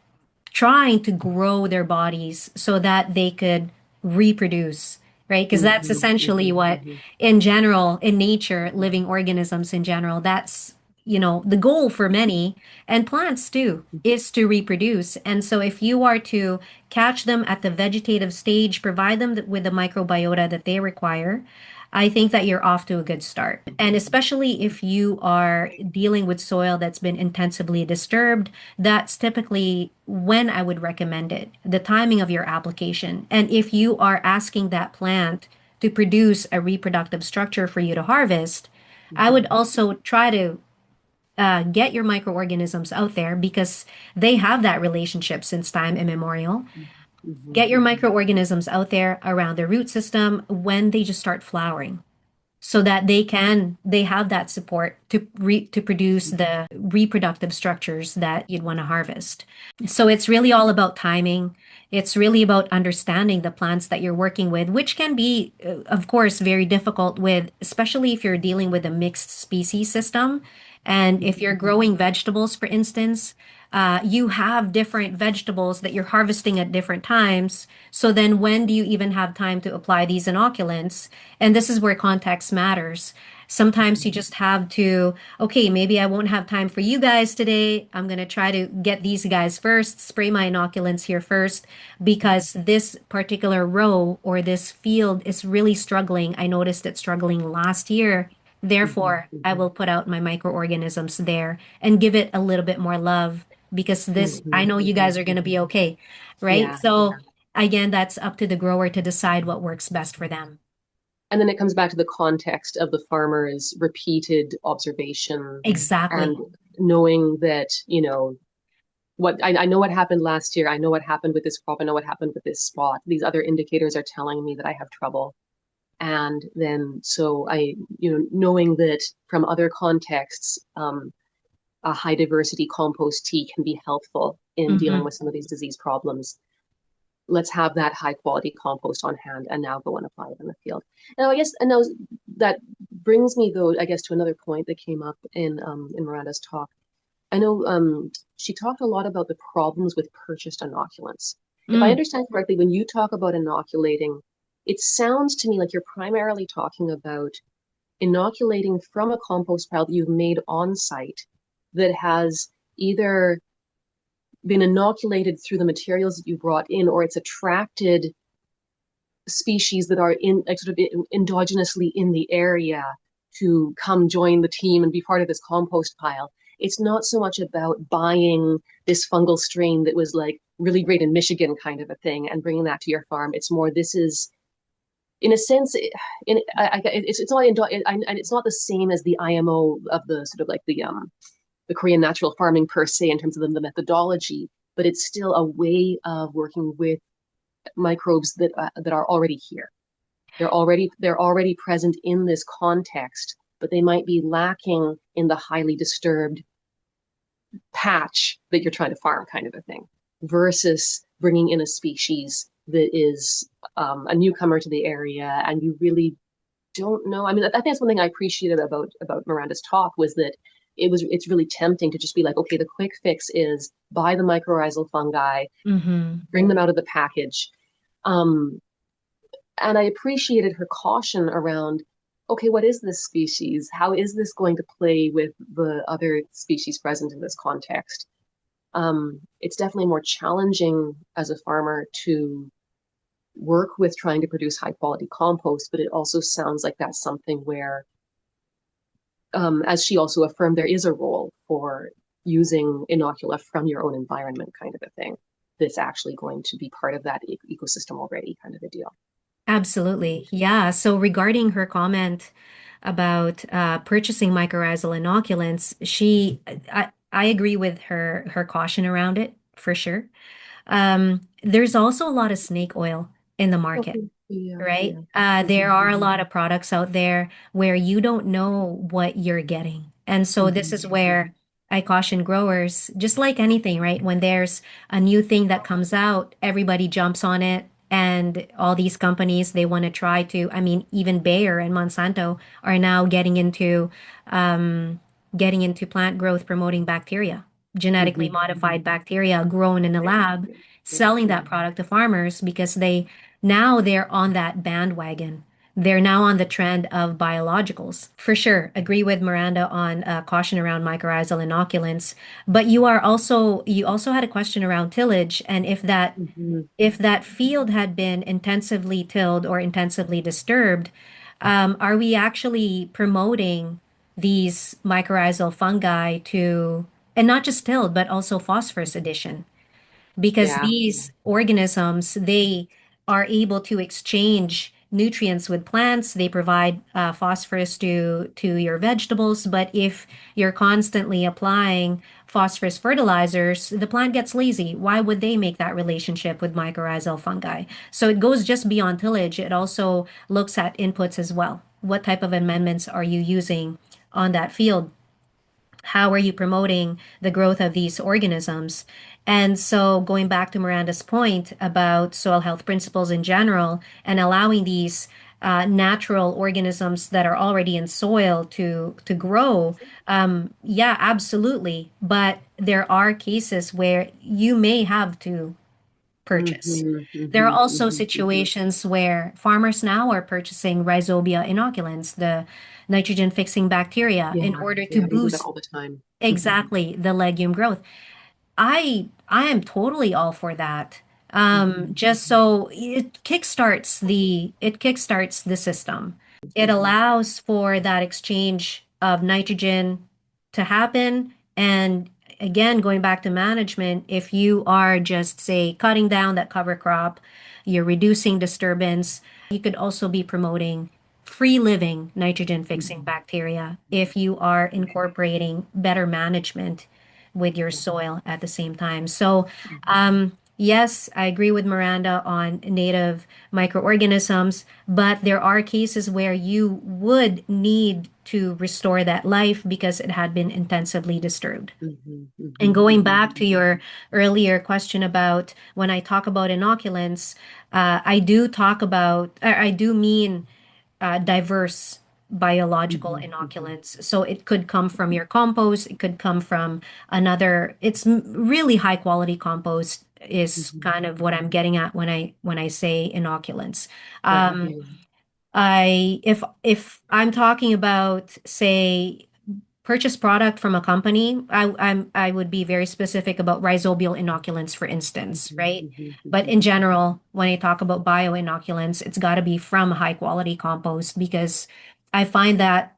Speaker 1: trying to grow their bodies so that they could reproduce, right? Because that's
Speaker 2: Hmm.
Speaker 1: essentially
Speaker 2: Hmm.
Speaker 1: what,
Speaker 2: Hmm.
Speaker 1: in general, in nature, living organisms in general, that's, the goal for many, and plants too, is to reproduce. And so if you are to catch them at the vegetative stage, provide them with the microbiota that they require, I think that you're off to a good start. And especially if you are dealing with soil that's been intensively disturbed, that's typically when I would recommend it, the timing of your application. And if you are asking that plant to produce a reproductive structure for you to harvest, I would also try to get your microorganisms out there because they have that relationship since time immemorial.
Speaker 2: Hmm.
Speaker 1: Get your microorganisms out there around the root system when they just start flowering so that they have that support to produce the reproductive structures that you'd want to harvest. So it's really all about timing. It's really about understanding the plants that you're working with, which can be, of course, very difficult with, especially if you're dealing with a mixed species system. And if you're growing vegetables, for instance, you have different vegetables that you're harvesting at different times. So then when do you even have time to apply these inoculants? And this is where context matters. Sometimes you just have to, okay, maybe I won't have time for you guys today. I'm going to try to get these guys first, spray my inoculants here first, because this particular row or this field is really struggling. I noticed it struggling last year. Therefore, I will put out my microorganisms there and give it a little bit more love because this, I
Speaker 2: Hmm.
Speaker 1: know you guys are going to be okay, right?
Speaker 2: Yeah.
Speaker 1: So, again, that's up to the grower to decide what works best for them.
Speaker 2: And then it comes back to the context of the farmer's repeated observation and
Speaker 1: Exactly.
Speaker 2: knowing that, I know what happened last year. I know what happened with this crop. I know what happened with this spot. These other indicators are telling me that I have trouble. And then, so knowing that from other contexts, a high diversity compost tea can be helpful in dealing
Speaker 1: Hmm.
Speaker 2: with some of these disease problems. Let's have that high quality compost on hand and now go and apply it in the field. Now, I guess, and now that brings me though, I guess, to another point that came up in Miranda's talk. I know she talked a lot about the problems with purchased inoculants. If I
Speaker 1: Mm,
Speaker 2: understand correctly, when you talk about inoculating, it sounds to me like you're primarily talking about inoculating from a compost pile that you've made on site that has either been inoculated through the materials that you brought in, or it's attracted species that are in like sort of endogenously in the area to come join the team and be part of this compost pile. It's not so much about buying this fungal strain that was like really great in Michigan kind of a thing and bringing that to your farm. It's more, this is, in a sense, it's not and it's not the same as the IMO of the sort of like the Korean natural farming per se in terms of the methodology, but it's still a way of working with microbes that are already here. They're already present in this context, but they might be lacking in the highly disturbed patch that you're trying to farm, kind of a thing, versus bringing in a species that is a newcomer to the area, and you really don't know. I mean, I think that's one thing I appreciated about Miranda's talk was that it's really tempting to just be like, okay, the quick fix is buy the mycorrhizal fungi,
Speaker 1: Mm-hmm.
Speaker 2: bring them out of the package. Um, and I appreciated her caution around, okay, what is this species? How is this going to play with the other species present in this context? It's definitely more challenging as a farmer to work with trying to produce high quality compost, but it also sounds like that's something where, as she also affirmed, there is a role for using inocula from your own environment, kind of a thing, that's actually going to be part of that ecosystem already, kind of a deal.
Speaker 1: Absolutely. Yeah. So regarding her comment about purchasing mycorrhizal inoculants, I agree with her caution around it for sure. There's also a lot of snake oil in the market.
Speaker 2: Okay. Yeah,
Speaker 1: Right?
Speaker 2: yeah.
Speaker 1: There
Speaker 2: Mhm,
Speaker 1: are a lot of products out there where you don't know what you're getting. And so this
Speaker 2: mhm,
Speaker 1: is where I caution growers, just like anything, right? When there's a new thing that comes out, everybody jumps on it. And all these companies, they want to try to, I mean, even Bayer and Monsanto are now um, getting into plant growth promoting bacteria, genetically
Speaker 2: mhm.
Speaker 1: modified bacteria grown in a
Speaker 2: Yeah,
Speaker 1: lab,
Speaker 2: yeah, yeah,
Speaker 1: selling
Speaker 2: yeah.
Speaker 1: that product to farmers because they're on that bandwagon. They're now on the trend of biologicals. For sure, agree with Miranda on caution around mycorrhizal inoculants. But you also had a question around tillage and
Speaker 2: Mhm,
Speaker 1: if that field had been intensively tilled or intensively disturbed, are we actually promoting these mycorrhizal fungi to and not just tilled but also phosphorus addition? Because
Speaker 2: yeah.
Speaker 1: these organisms they are able to exchange nutrients with plants. They provide phosphorus to your vegetables, but if you're constantly applying phosphorus fertilizers, the plant gets lazy. Why would they make that relationship with mycorrhizal fungi? So it goes just beyond tillage. It also looks at inputs as well. What type of amendments are you using on that field? How are you promoting the growth of these organisms? And so, going back to Miranda's point about soil health principles in general and allowing these natural organisms that are already in soil to grow, yeah, absolutely. But there are cases where you may have to purchase.
Speaker 2: Mhm,
Speaker 1: There are
Speaker 2: mhm,
Speaker 1: also
Speaker 2: mhm, mhm.
Speaker 1: situations where farmers now are purchasing rhizobia inoculants, the nitrogen fixing bacteria, in
Speaker 2: Yeah,
Speaker 1: order to
Speaker 2: yeah, they do that
Speaker 1: boost
Speaker 2: all the time. Mhm,
Speaker 1: exactly the legume growth. I am totally all for that.
Speaker 2: mhm,
Speaker 1: Just so it kickstarts the system. It
Speaker 2: mhm,
Speaker 1: allows for that exchange of nitrogen to happen. And again, going back to management, if you are just say cutting down that cover crop, you're reducing disturbance, you could also be promoting free living nitrogen fixing
Speaker 2: mhm,
Speaker 1: bacteria if you are
Speaker 2: mhm,
Speaker 1: incorporating better management with your
Speaker 2: mhm,
Speaker 1: soil at the same time. So,
Speaker 2: mhm,
Speaker 1: yes, I agree with Miranda on native microorganisms, but there are cases where you would need to restore that life because it had been intensively disturbed.
Speaker 2: mhm,
Speaker 1: And
Speaker 2: mhm,
Speaker 1: going
Speaker 2: mhm,
Speaker 1: back to your earlier question about when I talk about inoculants, I do mean diverse biological
Speaker 2: mhm, mhm,
Speaker 1: inoculants. So it could come from your compost, it could come from really high quality compost is
Speaker 2: mhm.
Speaker 1: kind of what I'm getting at when I say inoculants.
Speaker 2: Right,
Speaker 1: Um,
Speaker 2: yeah.
Speaker 1: if I'm talking about say purchase product from a company, I would be very specific about rhizobial inoculants, for instance,
Speaker 2: Mhm,
Speaker 1: right?
Speaker 2: mhm,
Speaker 1: But
Speaker 2: mhm,
Speaker 1: in general, when I talk about bio inoculants, it's got to be from high quality compost because I find that.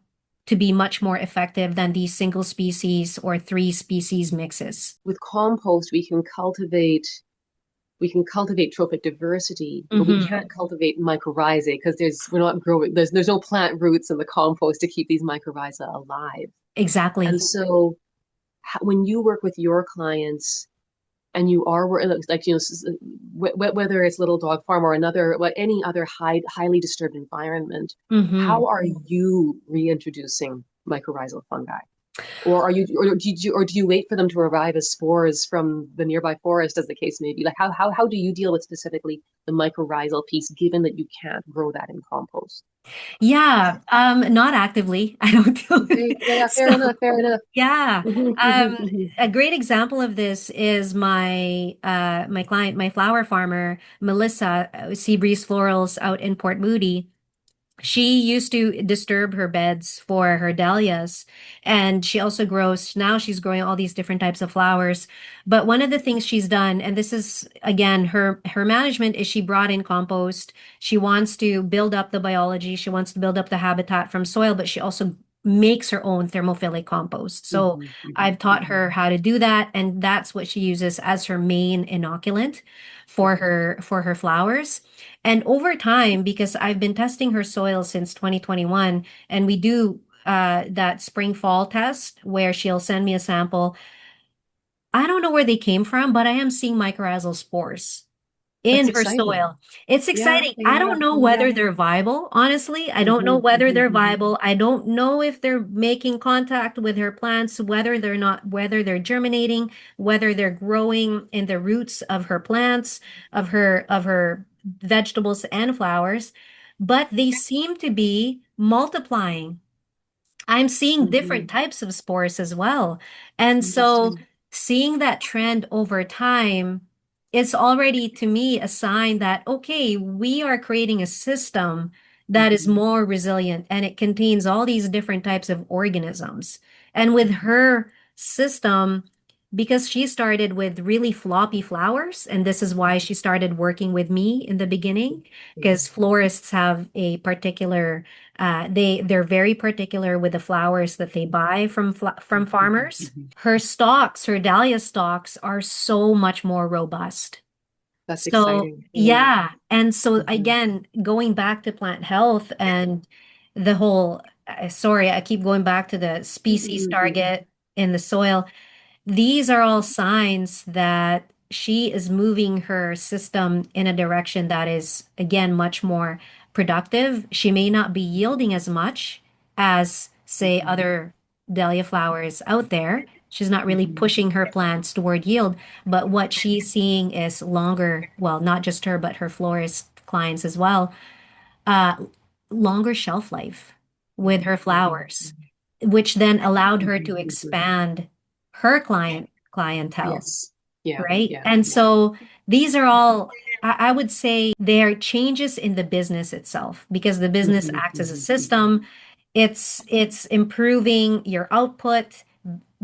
Speaker 1: to be much more effective than these single species or three species mixes.
Speaker 2: With compost, we can cultivate trophic diversity, but we
Speaker 1: Mm-hmm.
Speaker 2: can't cultivate mycorrhizae because we're not growing. There's no plant roots in the compost to keep these mycorrhiza alive. And
Speaker 1: Exactly.
Speaker 2: so when you work with your clients and you are like whether it's Little Dog Farm or any other highly disturbed environment,
Speaker 1: Mm-hmm.
Speaker 2: how are you reintroducing mycorrhizal fungi? Or do you wait for them to arrive as spores from the nearby forest, as the case may be? Like how do you deal with specifically the mycorrhizal piece, given that you can't grow that in compost?
Speaker 1: Yeah, not actively. I don't do
Speaker 2: Okay, yeah,
Speaker 1: it.
Speaker 2: yeah, fair
Speaker 1: So
Speaker 2: enough, fair enough.
Speaker 1: yeah. Um,
Speaker 2: Hmm.
Speaker 1: a great example of this is my client, my flower farmer, Melissa, Breeze Florals out in Port Moody. She used to disturb her beds for her dahlias, and she also grows, now she's growing all these different types of flowers. But one of the things she's done, and this is again her management, is she brought in compost. She wants to build up the biology, she wants to build up the habitat from soil, but she also makes her own thermophilic compost. So
Speaker 2: Hmm. Hmm.
Speaker 1: I've taught her how to do that, and that's what she uses as her main inoculant
Speaker 2: Perfect.
Speaker 1: for her flowers. And over time, because I've been testing her soil since 2021, and we do that spring fall test where she'll send me a sample. I don't know where they came from, but I am seeing mycorrhizal spores
Speaker 2: That's
Speaker 1: in her
Speaker 2: exciting.
Speaker 1: soil. It's
Speaker 2: Yeah,
Speaker 1: exciting. I
Speaker 2: yeah,
Speaker 1: don't know
Speaker 2: yeah.
Speaker 1: whether they're viable, honestly. I don't know
Speaker 2: Hmm.
Speaker 1: whether
Speaker 2: Hmm.
Speaker 1: they're viable. I don't know if they're making contact with her plants, whether they're not, whether they're germinating, whether they're growing in the roots of her plants, of her vegetables and flowers, but they seem to be multiplying. I'm seeing different
Speaker 2: Hmm.
Speaker 1: types of spores as well. And so
Speaker 2: Interesting.
Speaker 1: seeing that trend over time, it's already to me a sign that, okay, we are creating a system that is
Speaker 2: Hmm.
Speaker 1: more resilient and it contains all these different types of organisms. And with her system, because she started with really floppy flowers, and this is why she started working with me in the beginning,
Speaker 2: Yeah.
Speaker 1: because florists have a particular they're very particular with the flowers that they buy from
Speaker 2: Hmm.
Speaker 1: farmers.
Speaker 2: Hmm.
Speaker 1: Her stalks, her dahlia stalks are so much more robust.
Speaker 2: That's
Speaker 1: So,
Speaker 2: exciting. Yeah.
Speaker 1: yeah. And so
Speaker 2: Hmm.
Speaker 1: again, going back to plant health and the whole, sorry, I keep going back to the species
Speaker 2: Hmm.
Speaker 1: target in the soil. These are all signs that she is moving her system in a direction that is, again, much more productive. She may not be yielding as much as, say,
Speaker 2: Hmm.
Speaker 1: other dahlia flowers out there. She's not really
Speaker 2: Hmm.
Speaker 1: pushing her plants toward yield, but what she's seeing is longer, well, not just her, but her florist clients as well, uh, longer shelf life with
Speaker 2: Hmm.
Speaker 1: her
Speaker 2: Hmm.
Speaker 1: flowers, which then allowed her to
Speaker 2: Hmm. Hmm.
Speaker 1: expand her clientele,
Speaker 2: Yes. Yeah.
Speaker 1: right?
Speaker 2: Yeah.
Speaker 1: And
Speaker 2: Yeah.
Speaker 1: so these are all, I would say, they're changes in the business itself because the business
Speaker 2: Hmm.
Speaker 1: acts as a
Speaker 2: Hmm. Hmm.
Speaker 1: system. It's improving your output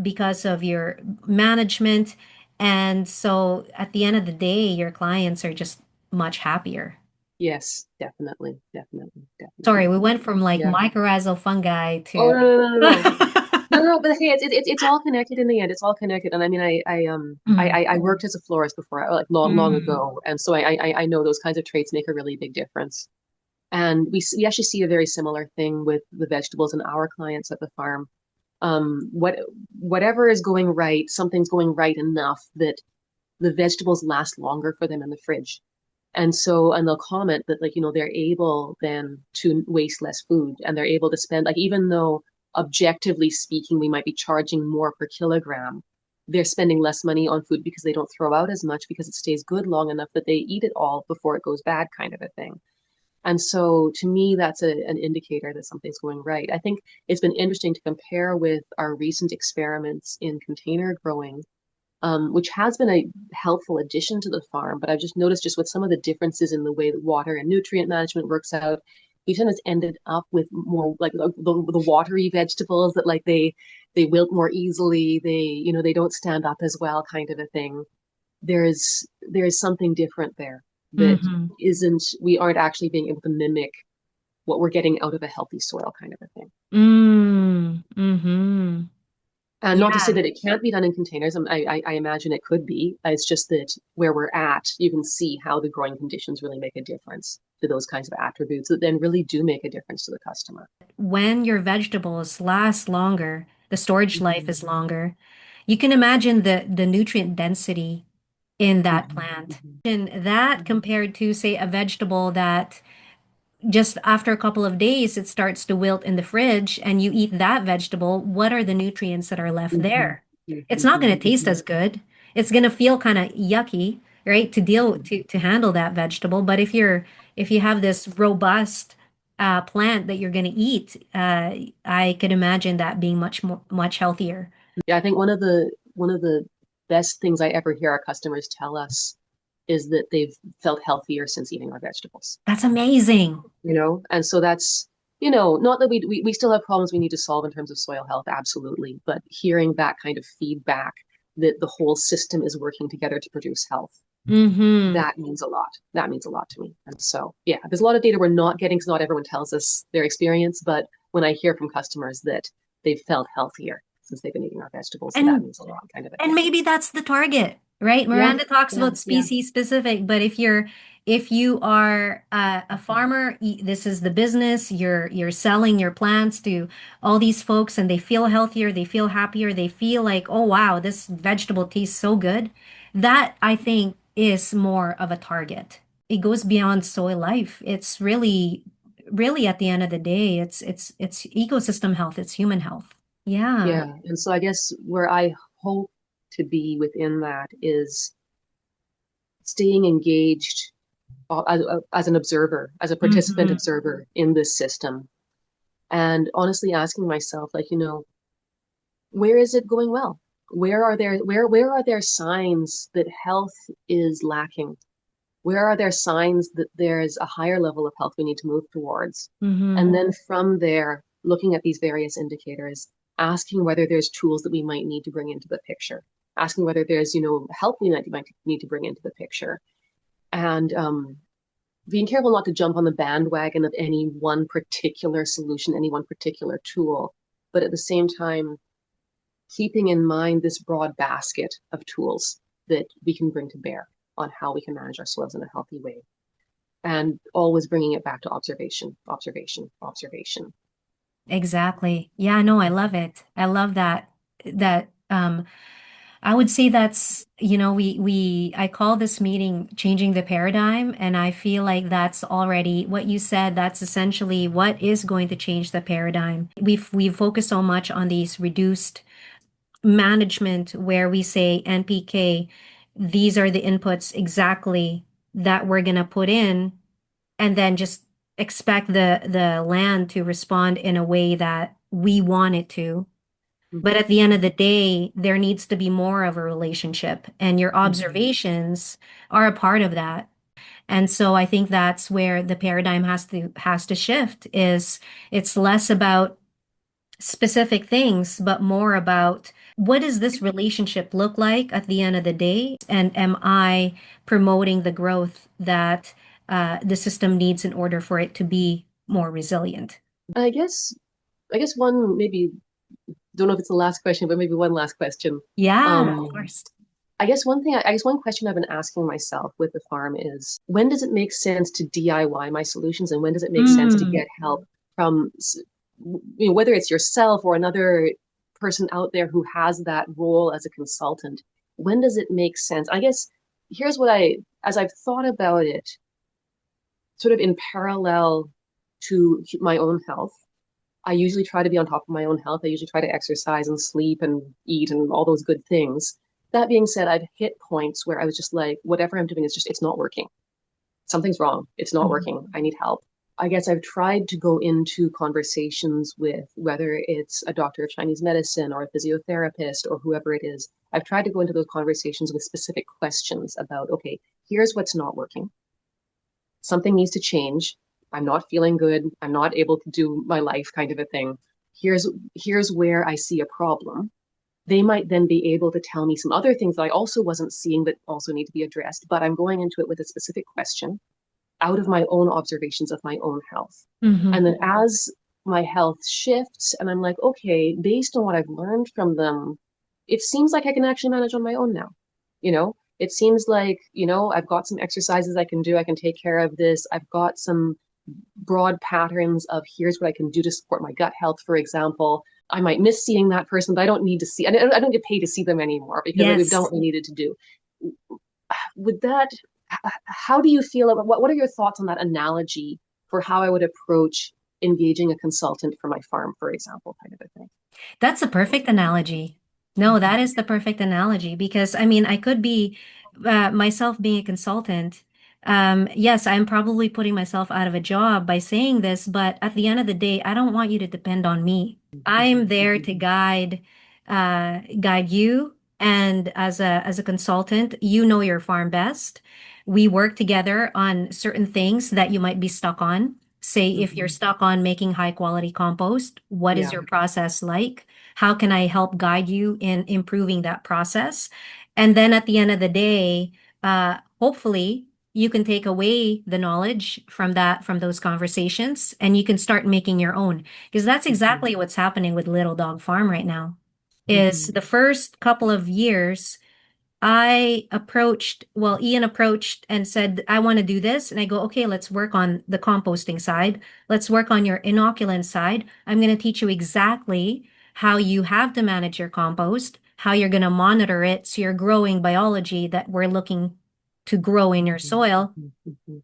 Speaker 1: because of your management. And so at the end of the day, your clients are just much happier.
Speaker 2: Yes, definitely, definitely,
Speaker 1: Sorry,
Speaker 2: definitely.
Speaker 1: we went from like
Speaker 2: Yeah.
Speaker 1: mycorrhizal fungi
Speaker 2: Oh,
Speaker 1: to
Speaker 2: no, no, no, no, no. No, no, but hey, it's all connected in the end. It's all connected, and I mean,
Speaker 1: Mm,
Speaker 2: I worked as a florist before, like long, long
Speaker 1: mm,
Speaker 2: ago, and so I know those kinds of traits make a really big difference. And we actually see a very similar thing with the vegetables and our clients at the farm. Whatever is going right, something's going right enough that the vegetables last longer for them in the fridge. And they'll comment that, like, they're able then to waste less food, and they're able to spend, like, even though objectively speaking, we might be charging more per kilogram, they're spending less money on food because they don't throw out as much because it stays good long enough that they eat it all before it goes bad, kind of a thing. And so to me, that's an indicator that something's going right. I think it's been interesting to compare with our recent experiments in container growing, which has been a helpful addition to the farm. But I've just noticed, just with some of the differences in the way that water and nutrient management works out, we sometimes ended up with more like the watery vegetables that, like, they wilt more easily. They don't stand up as well, kind of a thing. There is something different there that
Speaker 1: mhm.
Speaker 2: isn't we aren't actually being able to mimic what we're getting out of a healthy soil, kind of a thing.
Speaker 1: Mm-hmm.
Speaker 2: And not to say
Speaker 1: Yeah.
Speaker 2: that it can't be done in containers. I imagine it could be. It's just that where we're at, you can see how the growing conditions really make a difference to those kinds of attributes that then really do make a difference to the customer.
Speaker 1: When your vegetables last longer, the storage life
Speaker 2: Mm-hmm,
Speaker 1: is longer. You can imagine the nutrient density in that
Speaker 2: mm-hmm,
Speaker 1: plant.
Speaker 2: mm-hmm,
Speaker 1: And that compared to, say, a vegetable that just after a couple of days it starts to wilt in the fridge and you eat that vegetable, what are the nutrients that are left
Speaker 2: mm-hmm,
Speaker 1: there? It's not
Speaker 2: mm-hmm,
Speaker 1: going to taste
Speaker 2: mm-hmm.
Speaker 1: as good. It's going to feel kind of yucky, right? To deal
Speaker 2: Mm-hmm.
Speaker 1: to handle that vegetable. But if you have this robust plant that you're going to eat, I could imagine that being much healthier.
Speaker 2: Yeah, I think one of the best things I ever hear our customers tell us is that they've felt healthier since eating our vegetables.
Speaker 1: That's amazing.
Speaker 2: And so that's, not that we still have problems we need to solve in terms of soil health, absolutely, but hearing that kind of feedback that the whole system is working together to produce health,
Speaker 1: Mm-hmm.
Speaker 2: that means a lot. That means a lot to me. And so, yeah, there's a lot of data we're not getting because not everyone tells us their experience, but when I hear from customers that they've felt healthier since they've been eating our vegetables, that
Speaker 1: And
Speaker 2: means a lot, kind of a
Speaker 1: And
Speaker 2: thing.
Speaker 1: maybe that's the target, right?
Speaker 2: Yeah,
Speaker 1: Miranda talks
Speaker 2: yeah,
Speaker 1: about
Speaker 2: yeah.
Speaker 1: species specific, but if you are a farmer, this is the business, you're selling your plants to all these folks and they feel healthier, they feel happier, they feel like, oh wow, this vegetable tastes so good. That I think is more of a target. It goes beyond soy life. It's really at the end of the day, it's ecosystem health, it's human health. Yeah.
Speaker 2: Yeah. And so I guess where I hope to be within that is staying engaged as an observer, as a participant
Speaker 1: Hmm.
Speaker 2: observer in this system, and honestly asking myself, like, where is it going well? Where are there signs that health is lacking? Where are there signs that there's a higher level of health we need to move towards?
Speaker 1: Hmm.
Speaker 2: And then from there, looking at these various indicators, asking whether there's tools that we might need to bring into the picture, asking whether there's, help we might need to bring into the picture. And being careful not to jump on the bandwagon of any one particular solution, any one particular tool, but at the same time, keeping in mind this broad basket of tools that we can bring to bear on how we can manage our soils in a healthy way. And always bringing it back to observation, observation, observation.
Speaker 1: Exactly. Yeah, no, I love it. I love that I would say that's, I call this meeting changing the paradigm, and I feel like that's already what you said, that's essentially what is going to change the paradigm. We've focused so much on these reduced management where we say NPK, these are the inputs exactly that we're gonna put in, and then just expect the land to respond in a way that we want it to. But
Speaker 2: Mm-hmm,
Speaker 1: at the end of the day, there needs to be more of a relationship, and your
Speaker 2: mm-hmm,
Speaker 1: observations are a part of that. And so I think that's where the paradigm has to shift is it's less about specific things, but more about what does this relationship look like at the end of the day? And am I promoting the growth that the system needs in order for it to be more resilient?
Speaker 2: I guess one maybe don't know if it's the last question, but maybe one last question.
Speaker 1: Yeah, of
Speaker 2: Um,
Speaker 1: course.
Speaker 2: I guess one question I've been asking myself with the farm is when does it make sense to DIY my solutions, and when does it make sense to
Speaker 1: Mm,
Speaker 2: get help from, whether it's yourself or another person out there who has that role as a consultant? When does it make sense? I guess here's as I've thought about it, sort of in parallel to my own health. I usually try to be on top of my own health. I usually try to exercise and sleep and eat and all those good things. That being said, I've hit points where I was just like, whatever I'm doing is just, it's not working. Something's wrong. It's not
Speaker 1: mhm.
Speaker 2: working. I need help. I guess I've tried to go into conversations with whether it's a doctor of Chinese medicine or a physiotherapist or whoever it is. I've tried to go into those conversations with specific questions about, okay, here's what's not working. Something needs to change. I'm not feeling good. I'm not able to do my life kind of a thing. Here's where I see a problem. They might then be able to tell me some other things that I also wasn't seeing that also need to be addressed, but I'm going into it with a specific question out of my own observations of my own health.
Speaker 1: Mhm.
Speaker 2: And then as my health shifts, and I'm like, okay, based on what I've learned from them, it seems like I can actually manage on my own now. It seems like, I've got some exercises I can do. I can take care of this. I've got some broad patterns of here's what I can do to support my gut health, for example. I might miss seeing that person, but I don't need to see, I don't get paid to see them anymore because we've done
Speaker 1: Yes.
Speaker 2: what we needed to do. Would that, how do you feel about what are your thoughts on that analogy for how I would approach engaging a consultant for my farm, for example, kind of a thing?
Speaker 1: That's a perfect analogy. No, that is the perfect analogy because I mean, I could be myself being a consultant. Yes, I'm probably putting myself out of a job by saying this, but at the end of the day, I don't want you to depend on me. I'm there to guide you, and as a consultant, you know your farm best. We work together on certain things that you might be stuck on. Say if you're
Speaker 2: Mhm.
Speaker 1: stuck on making high quality compost, what is
Speaker 2: Yeah.
Speaker 1: your process like? How can I help guide you in improving that process? And then at the end of the day, hopefully you can take away the knowledge from those conversations and you can start making your own. Because that's
Speaker 2: Mhm.
Speaker 1: exactly what's happening with Little Dog Farm right now. Is
Speaker 2: Mhm.
Speaker 1: the first couple of years Ian approached and said, I want to do this. And I go, okay, let's work on the composting side. Let's work on your inoculant side. I'm going to teach you exactly how you have to manage your compost, how you're going to monitor it. So you're growing biology that we're looking to grow in your
Speaker 2: Mhm.
Speaker 1: soil.
Speaker 2: Mhm. Mhm.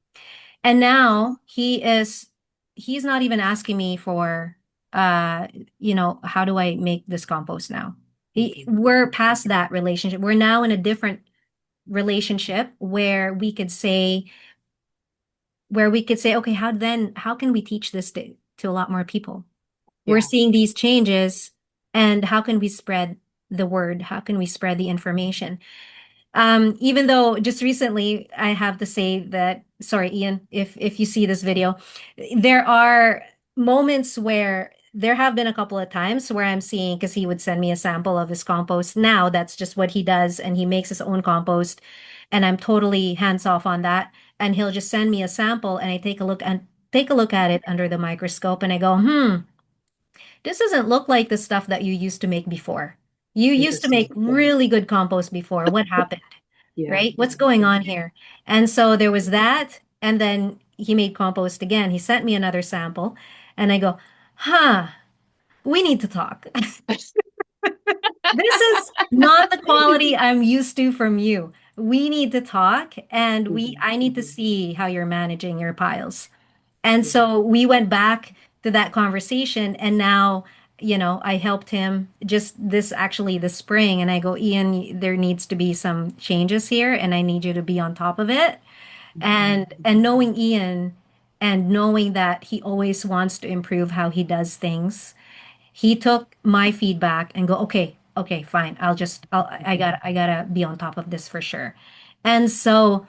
Speaker 1: And now he's not even asking me for, uh, how do I make this compost now?
Speaker 2: Mhm.
Speaker 1: We're past that relationship. We're now in a different relationship where we could say, okay, how can we teach this to a lot more people? We're
Speaker 2: Yeah.
Speaker 1: seeing these changes, and how can we spread the word? How can we spread the information? Even though just recently I have to say that, sorry, Ian, if you see this video, there are moments where there have been a couple of times where I'm seeing, because he would send me a sample of his compost. Now that's just what he does, and he makes his own compost, and I'm totally hands off on that. And he'll just send me a sample, and I take a look at it under the microscope, and I go, this doesn't look like the stuff that you used to make before. You used to make
Speaker 2: Interesting. Yeah.
Speaker 1: really good compost before. What happened?
Speaker 2: Yeah.
Speaker 1: Right? What's
Speaker 2: Yeah.
Speaker 1: going
Speaker 2: Yeah.
Speaker 1: on here? And so there was that. And then he made compost again. He sent me another sample. And I go, huh, we need to talk. This is not the quality I'm used to from you. We need to talk and
Speaker 2: Mhm.
Speaker 1: I need to
Speaker 2: Mhm.
Speaker 1: see how you're managing your piles. And
Speaker 2: Yeah.
Speaker 1: so we went back to that conversation, and now, I helped him just this spring, and I go, Ian, there needs to be some changes here, and I need you to be on top of it.
Speaker 2: Mhm.
Speaker 1: And knowing Ian and knowing that he always wants to improve how he does things, he took my feedback and go, okay, okay, fine.
Speaker 2: Mhm.
Speaker 1: I gotta be on top of this for sure. And so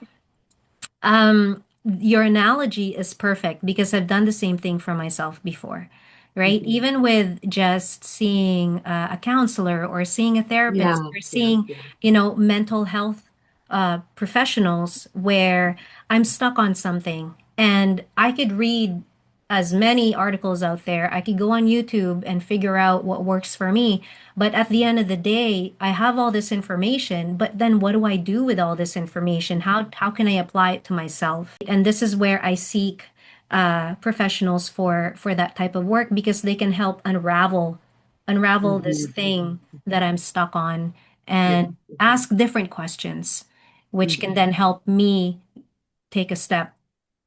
Speaker 1: your analogy is perfect because I've done the same thing for myself before, right?
Speaker 2: Mhm.
Speaker 1: Even with just seeing a counselor or seeing a therapist
Speaker 2: Yeah.
Speaker 1: or
Speaker 2: Yeah.
Speaker 1: seeing,
Speaker 2: Yeah.
Speaker 1: mental health professionals where I'm stuck on something and I could read as many articles out there. I could go on YouTube and figure out what works for me. But at the end of the day, I have all this information, but then what do I do with all this information? How can I apply it to myself? And this is where I seek professionals for that type of work because they can help unravel this
Speaker 2: Mhm.
Speaker 1: thing that I'm stuck on
Speaker 2: Yeah.
Speaker 1: and ask different questions, which can
Speaker 2: Mhm.
Speaker 1: then help me take a step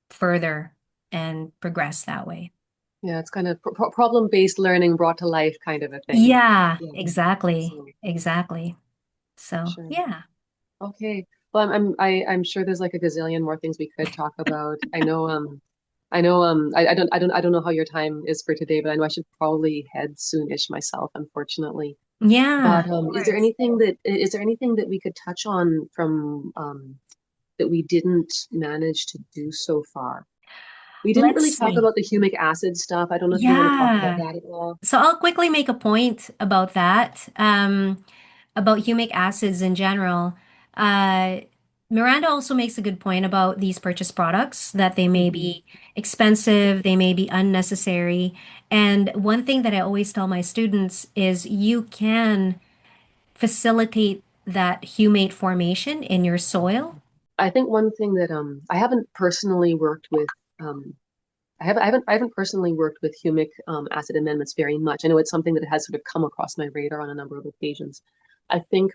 Speaker 1: further and progress that way.
Speaker 2: Yeah. It's kind of problem-based learning brought to life, kind of a thing.
Speaker 1: Yeah,
Speaker 2: Yeah.
Speaker 1: exactly.
Speaker 2: Excellent.
Speaker 1: Exactly. So,
Speaker 2: Sure.
Speaker 1: yeah.
Speaker 2: Okay. Well, I'm sure there's like a gazillion more things we could talk about. I don't know how your time is for today, but I know I should probably head soonish myself, unfortunately.
Speaker 1: Yeah,
Speaker 2: But
Speaker 1: of course.
Speaker 2: is there anything that we could touch on from that we didn't manage to do so far? We didn't
Speaker 1: Let's
Speaker 2: really talk
Speaker 1: see.
Speaker 2: about the humic acid stuff. I don't know if you want to talk about
Speaker 1: Yeah.
Speaker 2: that at all.
Speaker 1: So I'll quickly make a point about that, about humic acids in general. Uh, Miranda also makes a good point about these purchase products that they may
Speaker 2: Hmm.
Speaker 1: be expensive, they may be unnecessary. And one thing that I always tell my students is you can facilitate that humate formation in your soil.
Speaker 2: I think one thing that I haven't personally worked with um, I haven't personally worked with humic acid amendments very much. I know it's something that has sort of come across my radar on a number of occasions. I think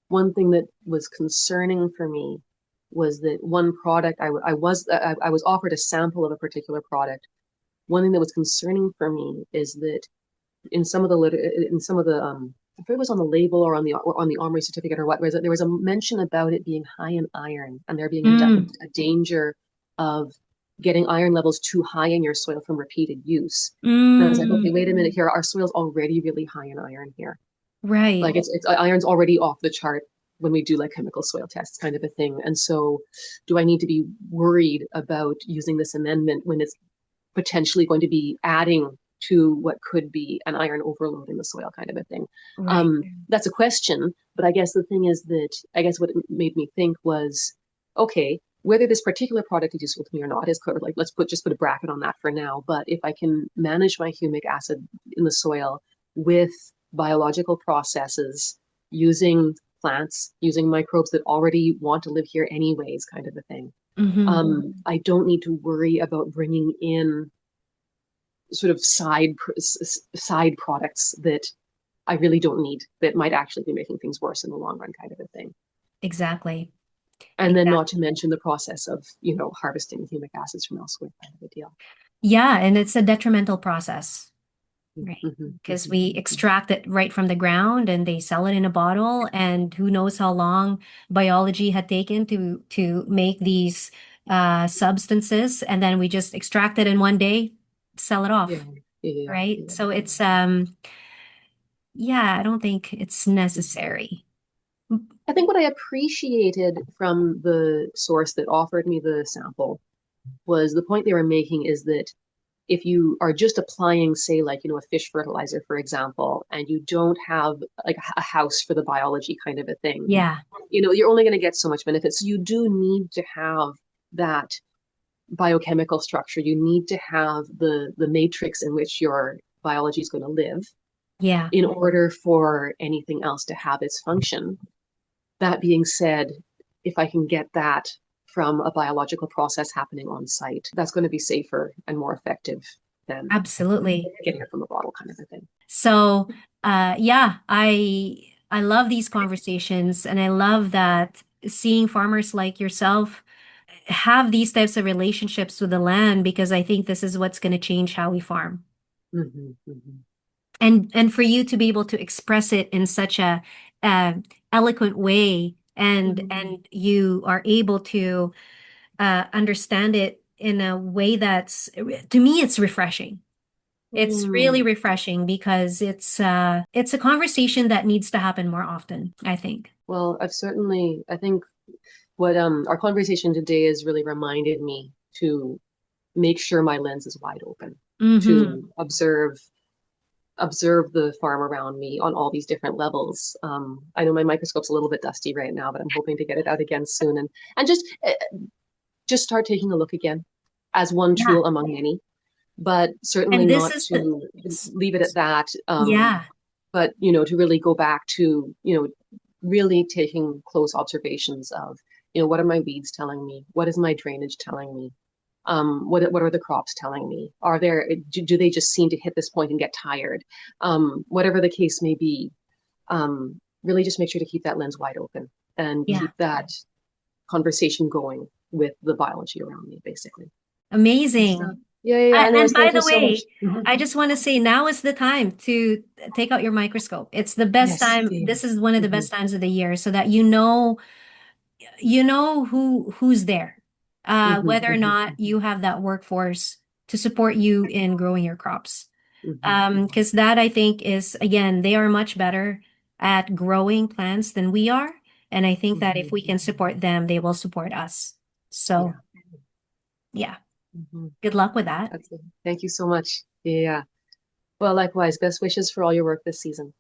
Speaker 2: one thing that was concerning for me was that one product I was offered a sample of a particular product. One thing that was concerning for me is that in some of the I forget it was on the label or on the armory certificate or what was it, there was a mention about it being high in iron and there being
Speaker 1: Mm,
Speaker 2: a danger of getting iron levels too high in your soil from repeated use. And I was like, okay,
Speaker 1: mm,
Speaker 2: wait a minute here. Our soil's already really high in iron here.
Speaker 1: right,
Speaker 2: Like it's iron's already off the chart when we do like chemical soil tests kind of a thing. And so do I need to be worried about using this amendment when it's potentially going to be adding to what could be an iron overload in the soil kind of a thing?
Speaker 1: right.
Speaker 2: That's a question, but I guess the thing is that I guess what it made me think was, okay, whether this particular product is useful to me or not is kind of like just put a bracket on that for now. But if I can manage my humic acid in the soil with biological processes using plants, using microbes that already want to live here anyways, kind of a thing.
Speaker 1: Hmm.
Speaker 2: I don't need to worry about bringing in sort of side products that I really don't need that might actually be making things worse in the long run, kind of a thing.
Speaker 1: Exactly.
Speaker 2: And then not
Speaker 1: Exactly.
Speaker 2: to mention the process of, harvesting humic acids from elsewhere, kind of a deal.
Speaker 1: Yeah, and it's a detrimental process. Right.
Speaker 2: Mm-hmm,
Speaker 1: Because
Speaker 2: mm-hmm,
Speaker 1: we extract it right from the ground and they sell it in a bottle, and who knows how long biology had taken to make these substances, and then we just extract it in one day, sell it
Speaker 2: yeah,
Speaker 1: off,
Speaker 2: yeah,
Speaker 1: right?
Speaker 2: yeah.
Speaker 1: So it's yeah, I don't think it's necessary.
Speaker 2: I think what I appreciated from the source that offered me the sample was the point they were making is that if you are just applying, say, like, a fish fertilizer, for example, and you don't have like a house for the biology kind of a thing,
Speaker 1: Yeah,
Speaker 2: you're only going to get so much benefits. So you do need to have that biochemical structure. You need to have the matrix in which your biology is going to live
Speaker 1: yeah,
Speaker 2: in order for anything else to have its function. That being said, if I can get that from a biological process happening on site, that's going to be safer and more effective than
Speaker 1: absolutely.
Speaker 2: getting it from a bottle kind of a thing.
Speaker 1: So, yeah, I love these conversations, and I love that seeing farmers like yourself have these types of relationships with the land, because I think this is what's going to change how we farm.
Speaker 2: Mm-hmm, mm-hmm.
Speaker 1: And for you to be able to express it in such a uh, eloquent way,
Speaker 2: Mm-hmm.
Speaker 1: and you are able to understand it in a way that's, to me, it's refreshing. It's really
Speaker 2: Mm.
Speaker 1: refreshing because it's a conversation that needs to happen more often, I think.
Speaker 2: Well, I think what our conversation today has really reminded me to make sure my lens is wide open,
Speaker 1: Hmm.
Speaker 2: to observe the farm around me on all these different levels. I know my microscope's a little bit dusty right now, but I'm hoping to get it out again soon and just start taking a look again as one
Speaker 1: Yeah.
Speaker 2: tool among many, but certainly
Speaker 1: And this
Speaker 2: not
Speaker 1: is the,
Speaker 2: to leave it at that.
Speaker 1: yeah,
Speaker 2: But to really go back to really taking close observations of what are my weeds telling me, what is my drainage telling me, what are the crops telling me, do they just seem to hit this point and get tired, whatever the case may be. Really just make sure to keep that lens wide open and
Speaker 1: yeah.
Speaker 2: keep that conversation going with the biology around me, basically. So,
Speaker 1: Amazing.
Speaker 2: yeah, yeah, yeah.
Speaker 1: And
Speaker 2: Anyways,
Speaker 1: by
Speaker 2: thank you
Speaker 1: the
Speaker 2: so much.
Speaker 1: way, I just want to say now is the time to take out your microscope. It's the best
Speaker 2: Yes.
Speaker 1: time.
Speaker 2: Yeah.
Speaker 1: This is one of the
Speaker 2: Hmm.
Speaker 1: best times of the year, so that you know who's there,
Speaker 2: Hmm.
Speaker 1: whether or not you have that workforce to support you in growing your crops.
Speaker 2: Hmm.
Speaker 1: Because that, I think, is, again, they are much better at growing plants than we are. And I think that if
Speaker 2: Hmm.
Speaker 1: we can support them, they will support us.
Speaker 2: Yeah.
Speaker 1: So, yeah,
Speaker 2: Hmm.
Speaker 1: good luck with that.
Speaker 2: That's it. Thank you so much. Yeah. Well, likewise, best wishes for all your work this season.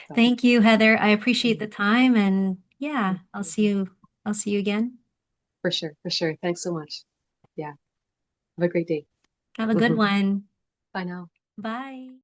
Speaker 2: So,
Speaker 1: Thank you, Heather. I appreciate the
Speaker 2: mhm.
Speaker 1: time. And yeah, I'll see you. I'll see you again.
Speaker 2: For sure, for sure. Thanks so much. Yeah. Have a great day.
Speaker 1: Have a good one.
Speaker 2: Bye now.
Speaker 1: Bye.